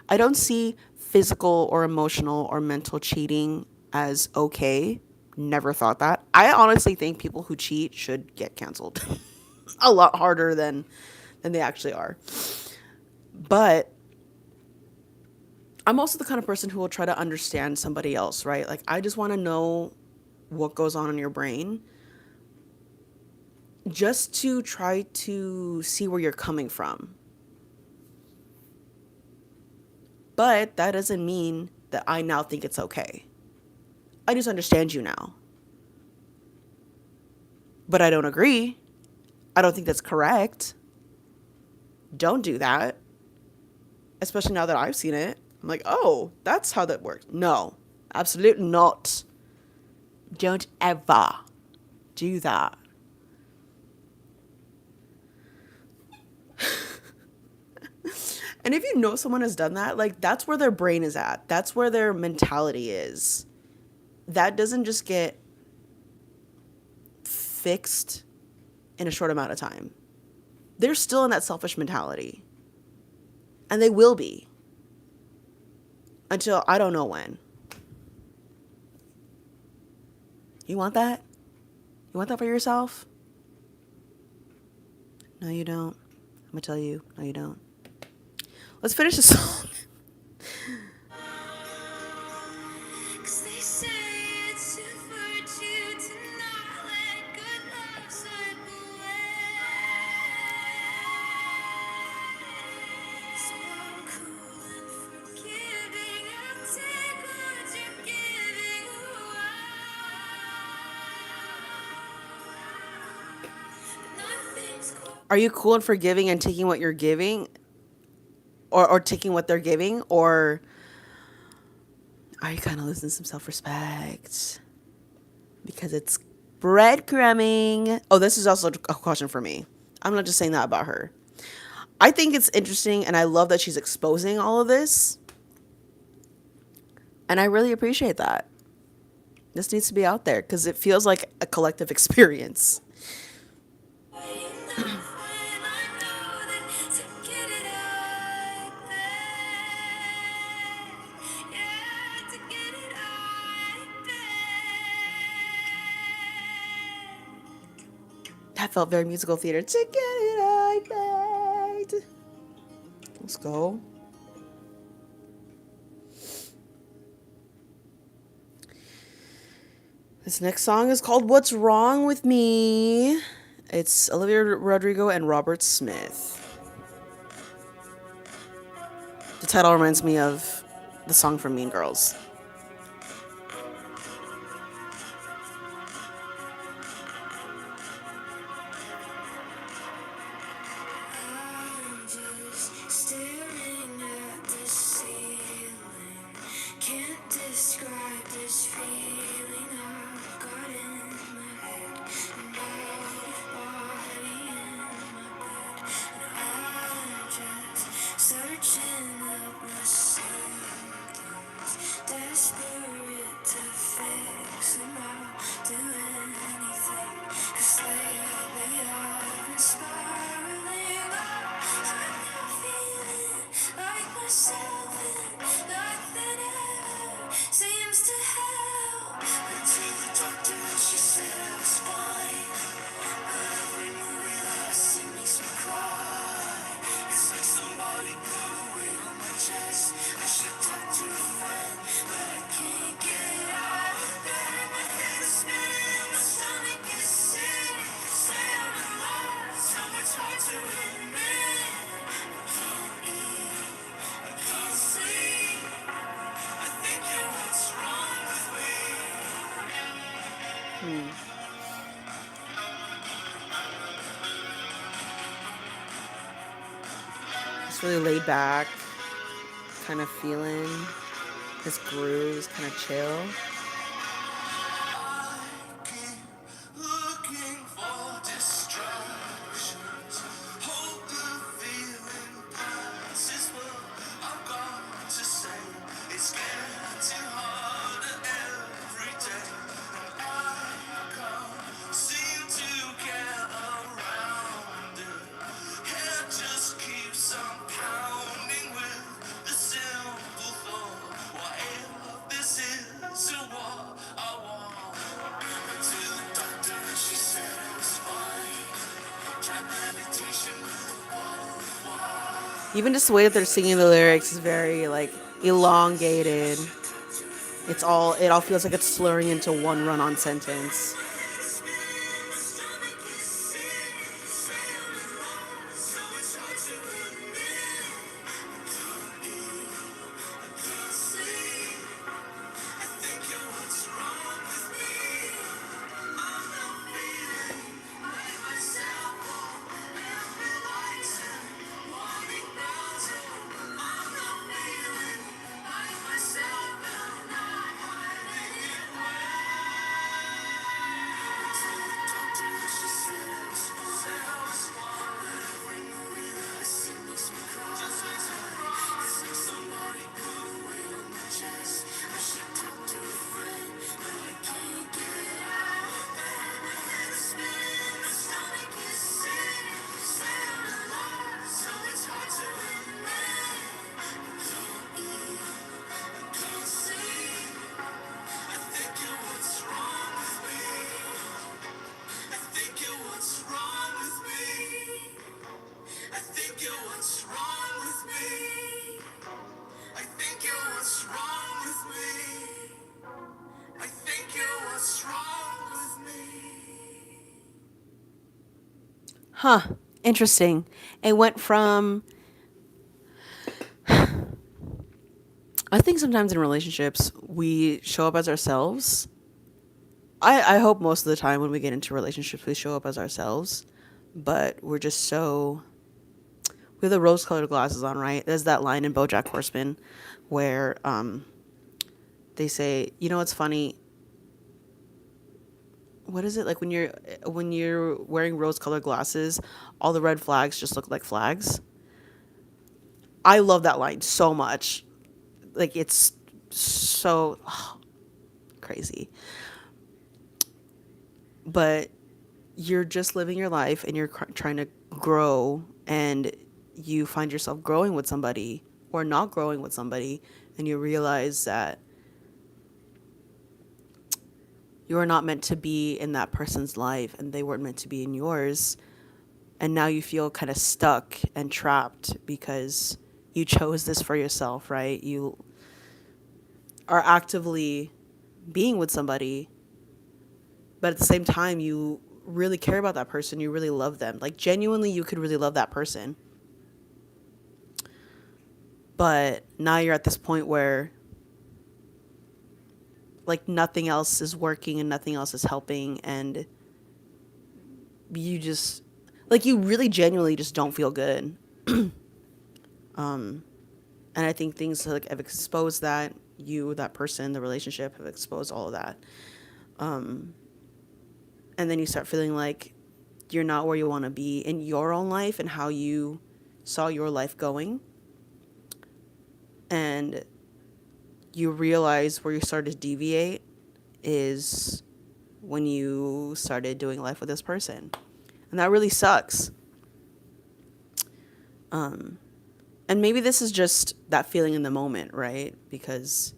I don't see physical or emotional or mental cheating as okay. Never thought that. I honestly think people who cheat should get canceled a lot harder than they actually are. But I'm also the kind of person who will try to understand somebody else, right? Like, I just want to know what goes on in your brain just to try to see where you're coming from. But that doesn't mean that I now think it's okay. I just understand you now. But I don't agree. I don't think that's correct. Don't do that. Especially now that I've seen it. I'm like, oh, that's how that works. No, absolutely not. Don't ever do that. And if you know someone has done that, like, that's where their brain is at. That's where their mentality is. That doesn't just get fixed in a short amount of time. They're still in that selfish mentality. And they will be. Until I don't know when. You want that? You want that for yourself? No, you don't. I'm going to tell you, no, you don't. Let's finish the song. Are you cool and forgiving and taking what you're giving? Or taking what they're giving? Or are you kind of losing some self-respect? Because it's breadcrumbing. Oh, this is also a question for me. I'm not just saying that about her. I think it's interesting and I love that she's exposing all of this. And I really appreciate that. This needs to be out there because it feels like a collective experience. That felt very musical theater. To get it right back. Let's go. This next song is called What's Wrong with Me. It's Olivia Rodrigo and Robert Smith. The title reminds me of the song from Mean Girls. I'm just staring at the ceiling. Can't describe this feeling I've got in my head. I'm out of body in my bed. And I'm just searching up my symptoms. Desperate to fix them. I'll do anything. 'Cause lately I've been spiraling up. I'm not feeling like myself, and nothing ever seems to help. Went to the doctor and she said I was fine, but every movie that I see makes me cry. It's like somebody put a weight on my chest. I should talk to a friend, but I can't get out of bed. My head is spinning, my stomach is sick. Say I'm in love, so much hard to admit. I can't eat, I can't sleep. I think you're what's wrong with me. It's really laid back, kind of feeling his grooves, kind of chill. Looking for distractions. Hope the feeling passes. Well, I've got to say it's getting harder every day. I can't seem to get around it. Head just keeps on pounding with the simple thought. What if this isn't what I want? Went to the doctor and she said it was fine. Tried meditation with a bottle of wine. Even just the way that they're singing the lyrics is very like elongated. It all feels like it's slurring into one run-on sentence. Huh. Interesting. It went from, I think sometimes in relationships, we show up as ourselves. I hope most of the time when we get into relationships, we show up as ourselves. But we're just so, we have the rose colored glasses on, right? There's that line in Bojack Horseman where they say, you know what's funny? What is it like when you're wearing rose colored glasses, all the red flags just look like flags. I love that line so much. Like, it's so crazy. But you're just living your life and you're trying to grow, and you find yourself growing with somebody or not growing with somebody, and you realize that you are not meant to be in that person's life and they weren't meant to be in yours. And now you feel kind of stuck and trapped because you chose this for yourself, right? You are actively being with somebody, but at the same time, you really care about that person. You really love them. Like, genuinely, you could really love that person. But now you're at this point where, like, nothing else is working and nothing else is helping. And you just, like, you really genuinely just don't feel good. And I think things like have exposed that. You, that person, the relationship have exposed all of that. And then you start feeling like you're not where you want to be in your own life and how you saw your life going. And you realize where you started to deviate is when you started doing life with this person. And that really sucks. And maybe this is just that feeling in the moment, right? Because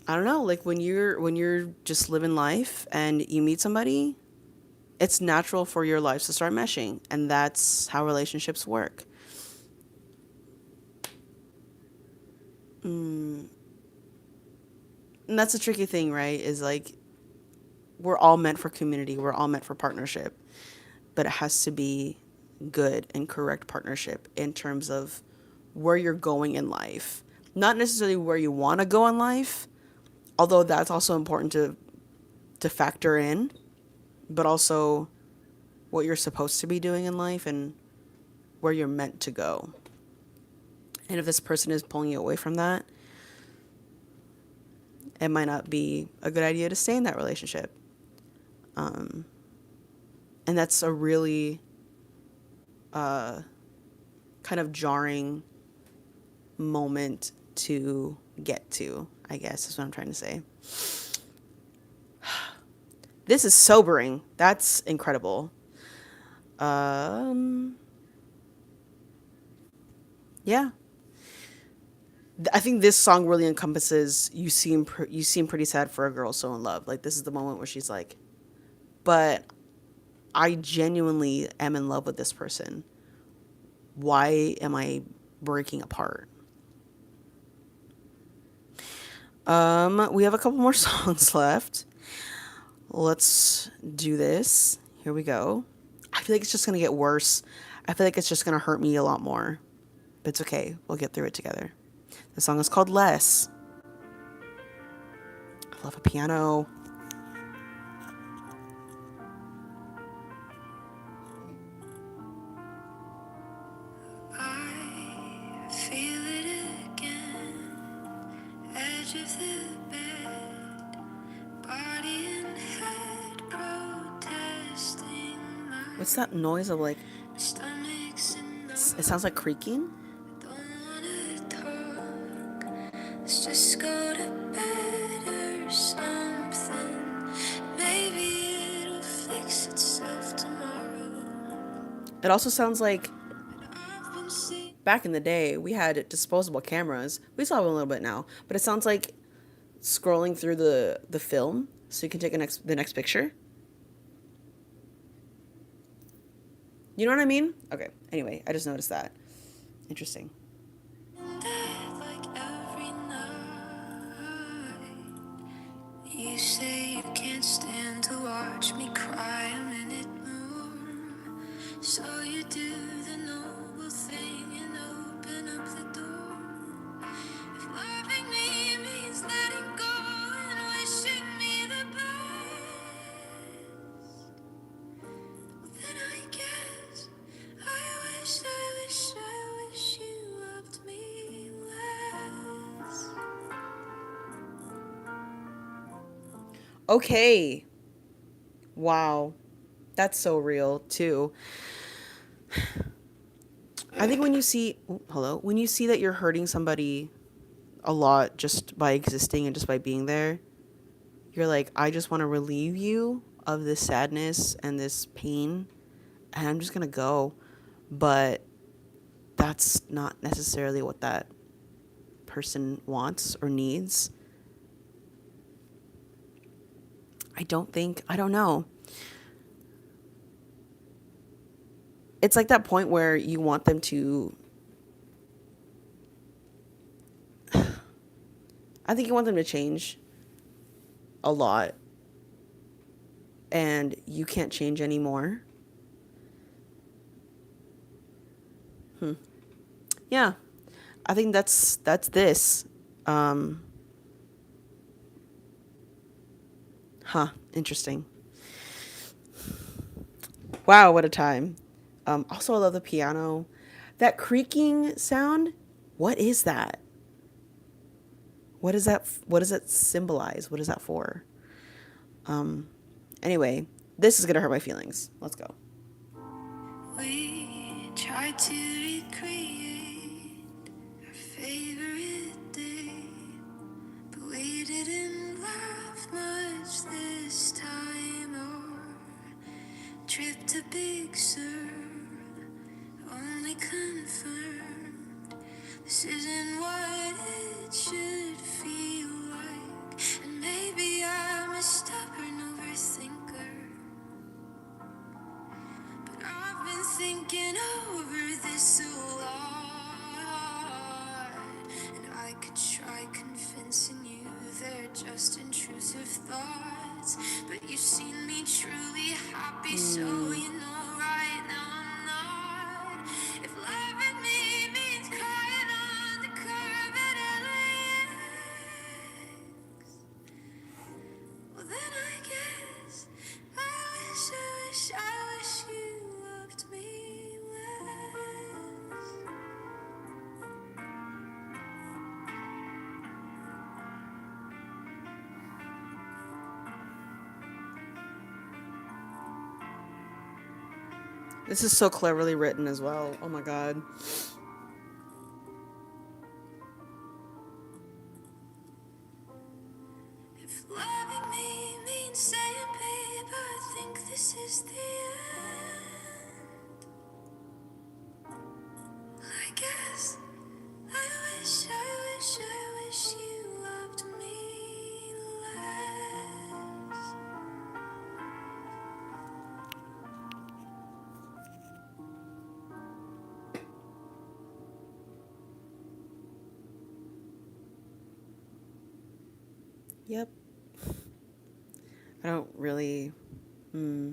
I don't know, like when you're just living life and you meet somebody, it's natural for your lives to start meshing, and that's how relationships work. And that's a tricky thing, right? Is like we're all meant for community, we're all meant for partnership, but it has to be good and correct partnership in terms of where you're going in life. Not necessarily where you want to go in life, although that's also important to factor in, but also what you're supposed to be doing in life and where you're meant to go. And if this person is pulling you away from that, it might not be a good idea to stay in that relationship. And that's a really kind of jarring moment to get to, I guess is what I'm trying to say. This is sobering. That's incredible. Yeah. I think this song really encompasses you seem pretty sad for a girl so in love. Like, this is the moment where she's like, but I genuinely am in love with this person. Why am I breaking apart? We have a couple more songs left. Let's do this. Here we go. I feel like it's just gonna get worse. I feel like it's just gonna hurt me a lot more. But it's okay. We'll get through it together. The song is called Less. I love a piano. I feel it again, edge of the bed, body and head protesting my What's that noise of, like, stomach's in it sounds like creaking? don't wanna talk. Let's just go to bed or something. Maybe it'll fix itself tomorrow. It also sounds like I've been sick. back in the day we had disposable cameras. We still have them a little bit now, but it sounds like scrolling through the film so you can take the next picture. You know what I mean? Okay. Anyway, I just noticed that. Interesting. Like every night, you say you can't stand to watch me cry a minute more. So you do the noble thing and open up the door. If loving me means letting go and wishing me the best, then I guess I wish you loved me less. Okay. Wow. That's so real, too. I think when you see, hello, when you see that you're hurting somebody a lot just by existing and just by being there, you're like, I just want to relieve you of this sadness and this pain, and I'm just gonna go. But that's not necessarily what that person wants or needs. I don't know. It's like that point where you want them to, I think you want them to change a lot, and you can't change anymore. Yeah, I think that's this. Um, Interesting. Wow, what a time. Also, I love the piano. That creaking sound. What is that? What is that? What does it symbolize? What is that for? Anyway, this is gonna hurt my feelings. Let's go. We tried to recreate our favorite day, but we didn't laugh much this time. Our trip to Big Sur only confirmed this isn't what it should feel like. And maybe I'm a stubborn overthinker, but I've been thinking over this a lot. And I could try convincing you they're just intrusive thoughts, but you've seen me truly happy, so you know right now I'm not. If loving me means crying on the curb at LAX, well then I guess I wish you loved me less. This is so cleverly written as well. Oh my god. If loving me means saying, babe, I think this is the end, I guess I wish you loved me less. Yep. I don't really. Hmm.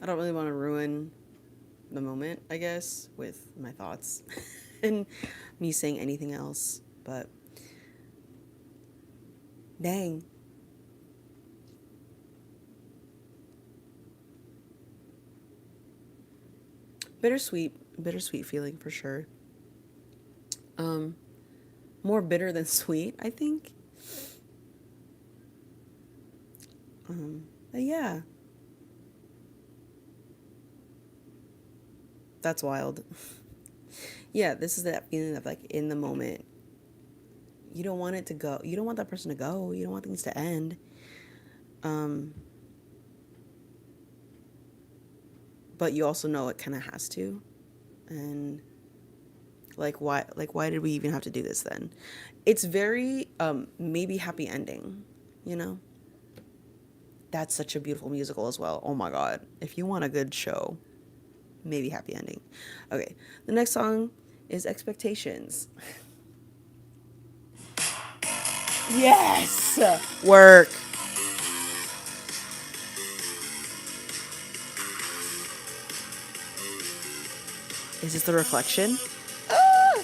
I don't really want to ruin the moment, I guess, with my thoughts and me saying anything else. But dang. Bittersweet feeling for sure. Um, More bitter than sweet, I think. But yeah, that's wild. Yeah, this is that feeling of like in the moment, you don't want it to go. You don't want that person to go. You don't want things to end. Um, but you also know it kind of has to. And why did we even have to do this then? It's very maybe happy ending, you know? That's such a beautiful musical as well. Oh my god. If you want a good show, maybe happy ending. Okay. The next song is Expectations. Yes. Work. Is this the reflection? Ah,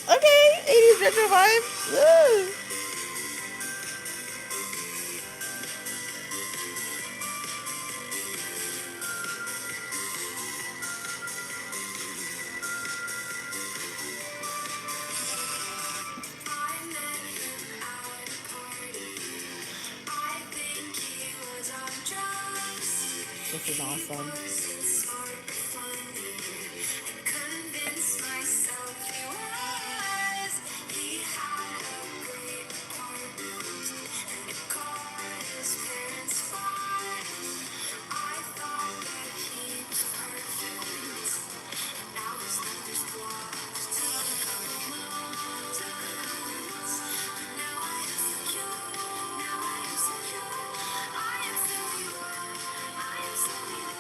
okay. 80s retro vibe. Ah. I met him at a party. I think he was on drugs. This is awesome. Convince myself he was. He had a great apartment and a car his parents bought. I thought that he was perfect. Now his life is blocked to the mountains. Now I am secure. Now I am secure. I am secure. I am secure.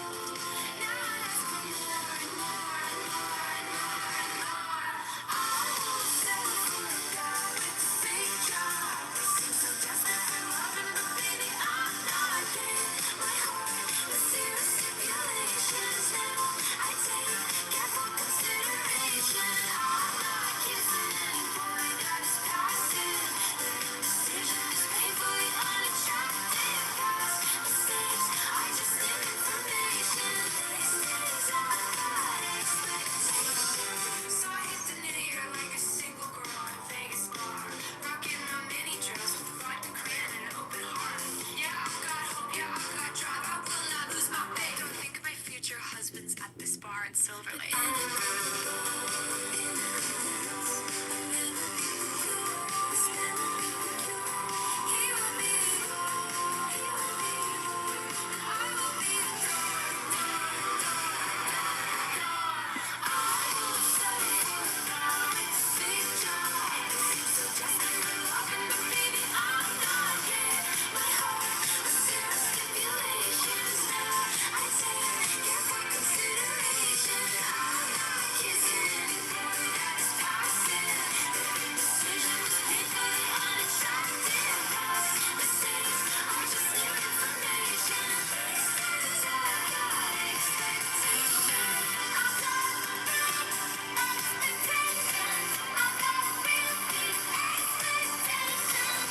Now I ask for more and more and more and more and more. I won't settle for a guy with a fake job. He seems so desperate for loving, but baby I'm not getting my heart with zero stipulations. Now I take careful consideration. I'm not kissing any boy that is passive. Living decisions painfully unattractive. Past mistakes, I just need information. These days I got expectations. So I hit the nadir like a single girl at a Vegas bar, rocking my mini dress with vodka cran and an open heart. Yeah, I've got hope. Yeah, I've got drive. I will not lose my faith. Don't think of my future husband's at this bar in Silver Lake.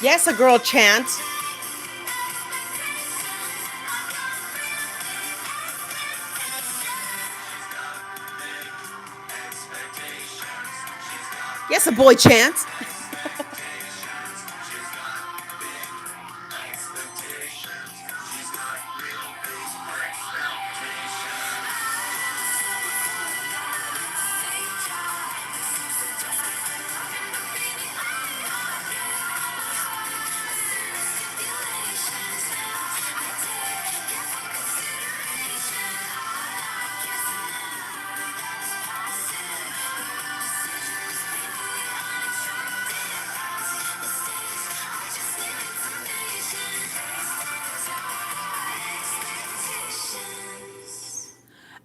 Yes, a girl chant. Yes, a boy chant.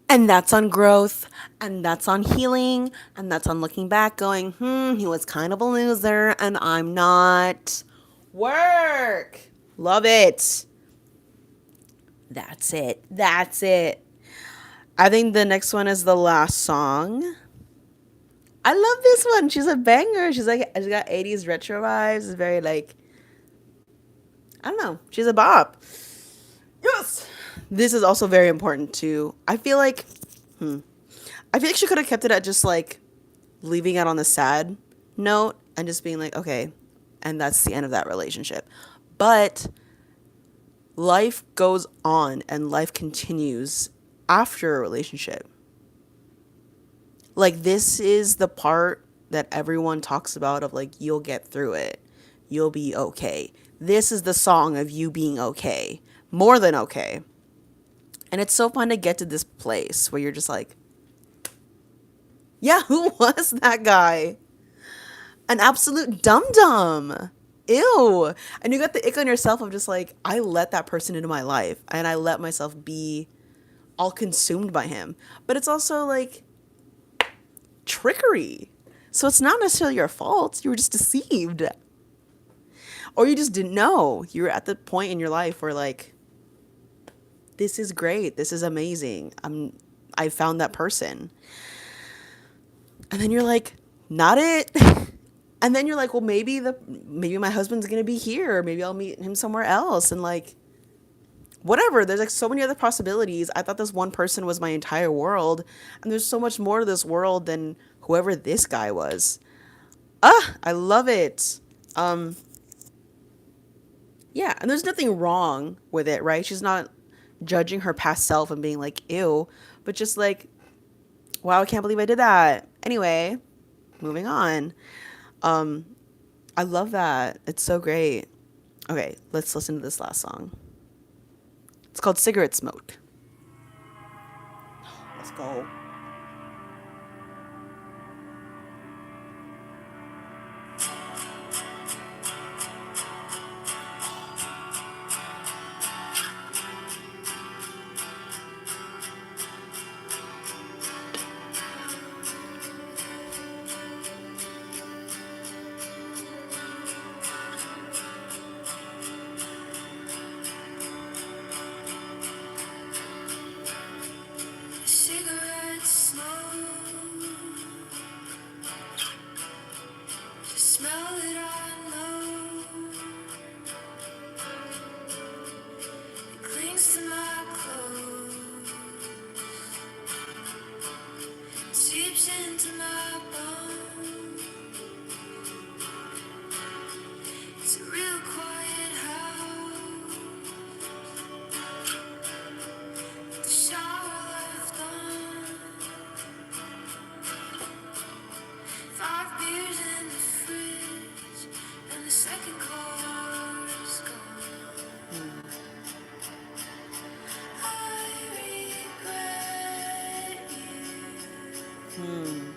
And that's on growth, and that's on healing, and that's on looking back, going, he was kind of a loser, and I'm not. Work. Love it. That's it. That's it. I think the next one is the last song. I love this one. She's a banger. She's got 80s retro vibes. It's very like, I don't know. She's a bop. Yes. This is also very important too. I feel like she could have kept it at just like leaving it on the sad note and just being like, okay, and that's the end of that relationship. But life goes on and life continues after a relationship. Like, this is the part that everyone talks about of like, you'll get through it. You'll be okay. This is the song of you being okay. More than okay. And it's so fun to get to this place where you're just like, yeah, who was that guy? An absolute dum-dum. Ew. And you got the ick on yourself of just like, I let that person into my life and I let myself be all consumed by him. But it's also like trickery. So it's not necessarily your fault. You were just deceived. Or you just didn't know. You were at the point in your life where like, this is great. This is amazing. I found that person. And then you're like, not it. And then you're like, well, maybe my husband's going to be here. Or maybe I'll meet him somewhere else. And like, whatever. There's like so many other possibilities. I thought this one person was my entire world. And there's so much more to this world than whoever this guy was. I love it. Yeah. And there's nothing wrong with it, right? She's not judging her past self and being like, ew, but just like, wow, I can't believe I did that. Anyway, moving on. Um, I love that. It's so great. Okay, let's listen to this last song. It's called Cigarette Smoke. Let's go. Cigarette smoke, the smell that I know, it clings to my clothes, seeps into my bones. It's a real quiet house, the shower left on, 5 beers in the fridge, and the second car is gone. I regret you. Hmm.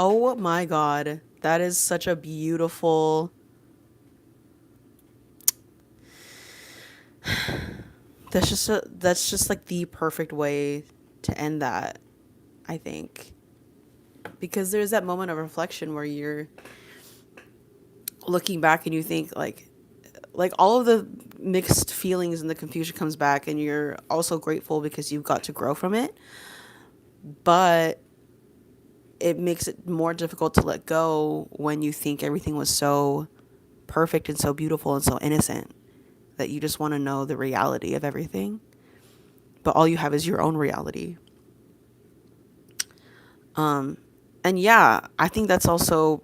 Oh my God. That is such a beautiful. That's just like the perfect way to end that, I think. Because there's that moment of reflection where you're looking back and you think like all of the mixed feelings and the confusion comes back, and you're also grateful because you've got to grow from it, but it makes it more difficult to let go when you think everything was so perfect and so beautiful and so innocent that you just want to know the reality of everything, but all you have is your own reality. And yeah, I think that's also,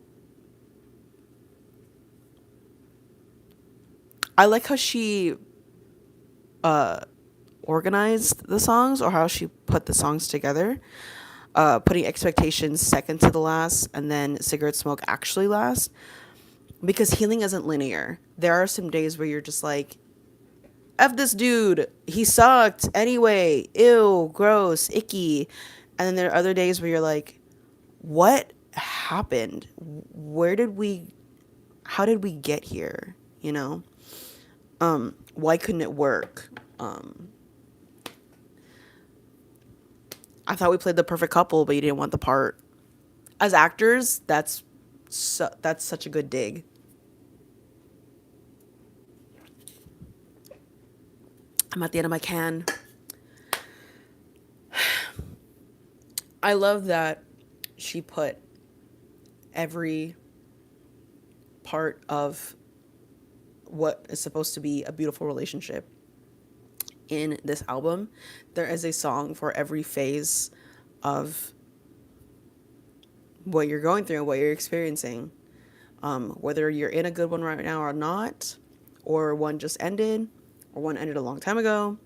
I like how she uh organized the songs, or how she put the songs together, putting expectations second to the last and then cigarette smoke actually last, because healing isn't linear. There are some days where you're just like, F this dude, he sucked anyway, ew, gross, icky. And then there are other days where you're like, what happened? Where did we, how did we get here? You know? Why couldn't it work? I thought we played the perfect couple, but you didn't want the part. As actors, that's such a good dig. I'm at the end of my can. I love that she put every part of what is supposed to be a beautiful relationship in this album. There is a song for every phase of what you're going through and what you're experiencing. Whether you're in a good one right now or not, or one just ended, or one ended a long time ago.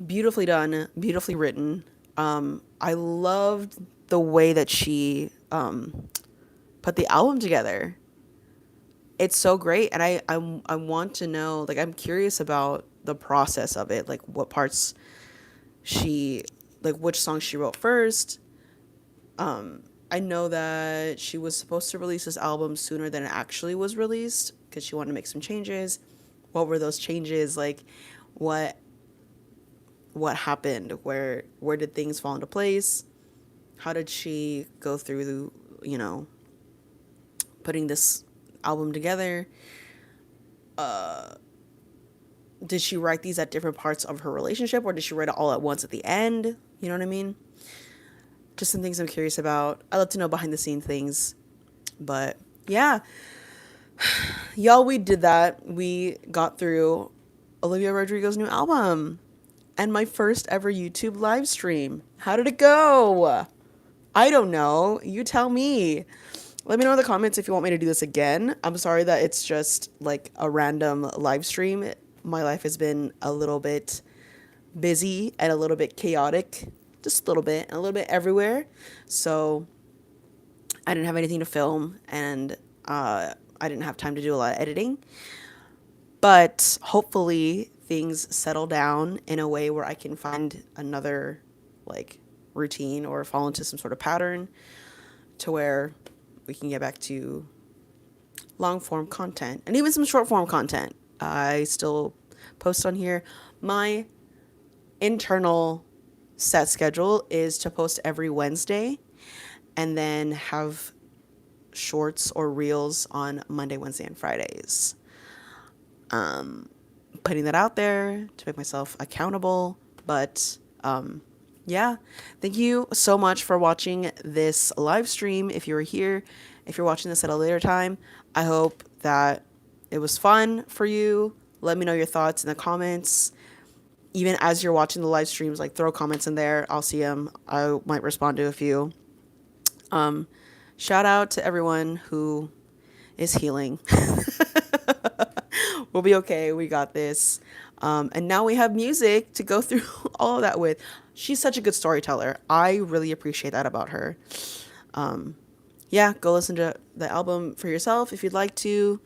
Beautifully done, beautifully written. I loved the way that she put the album together. It's so great, and I want to know, like, I'm curious about the process of it, like what parts she, like which songs she wrote first. I know that she was supposed to release this album sooner than it actually was released because she wanted to make some changes. What were those changes? Like, what what happened? Where did things fall into place? How did she go through the, putting this album together? Did she write these at different parts of her relationship, or did she write it all at once at the end? You know what I mean? Just some things I'm curious about. I love to know behind the scenes things. But yeah, y'all, we did that. We got through Olivia Rodrigo's new album and my first ever YouTube live stream. How did it go? I don't know. You tell me. Let me know in the comments if you want me to do this again. I'm sorry that it's just like a random live stream. My life has been a little bit busy and a little bit chaotic. Just a little bit everywhere. So I didn't have anything to film, and I didn't have time to do a lot of editing. But hopefully things settle down in a way where I can find another like routine or fall into some sort of pattern to where we can get back to long form content and even some short form content. I still post on here. My internal set schedule is to post every Wednesday and then have shorts or reels on Monday, Wednesday, and Fridays. Putting that out there to make myself accountable. But yeah, thank you so much for watching this live stream. If you were here, if you're watching this at a later time, I hope that it was fun for you. Let me know your thoughts in the comments. Even as you're watching the live streams, like throw comments in there. I'll see them. I might respond to a few. Shout out to everyone who is healing. We'll be okay. We got this. And now we have music to go through all of that with. She's such a good storyteller. I really appreciate that about her. Yeah, go listen to the album for yourself if you'd like to.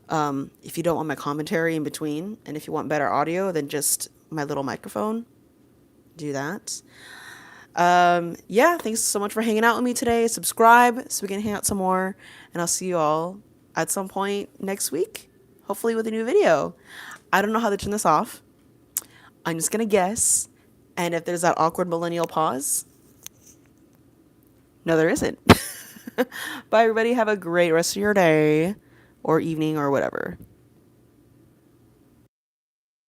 If you don't want my commentary in between, and if you want better audio than just my little microphone, do that. Yeah, thanks so much for hanging out with me today. Subscribe so we can hang out some more. And I'll see you all at some point next week, hopefully with a new video. I don't know how to turn this off. I'm just going to guess. And if there's that awkward millennial pause, no, there isn't. Bye, everybody. Have a great rest of your day or evening or whatever.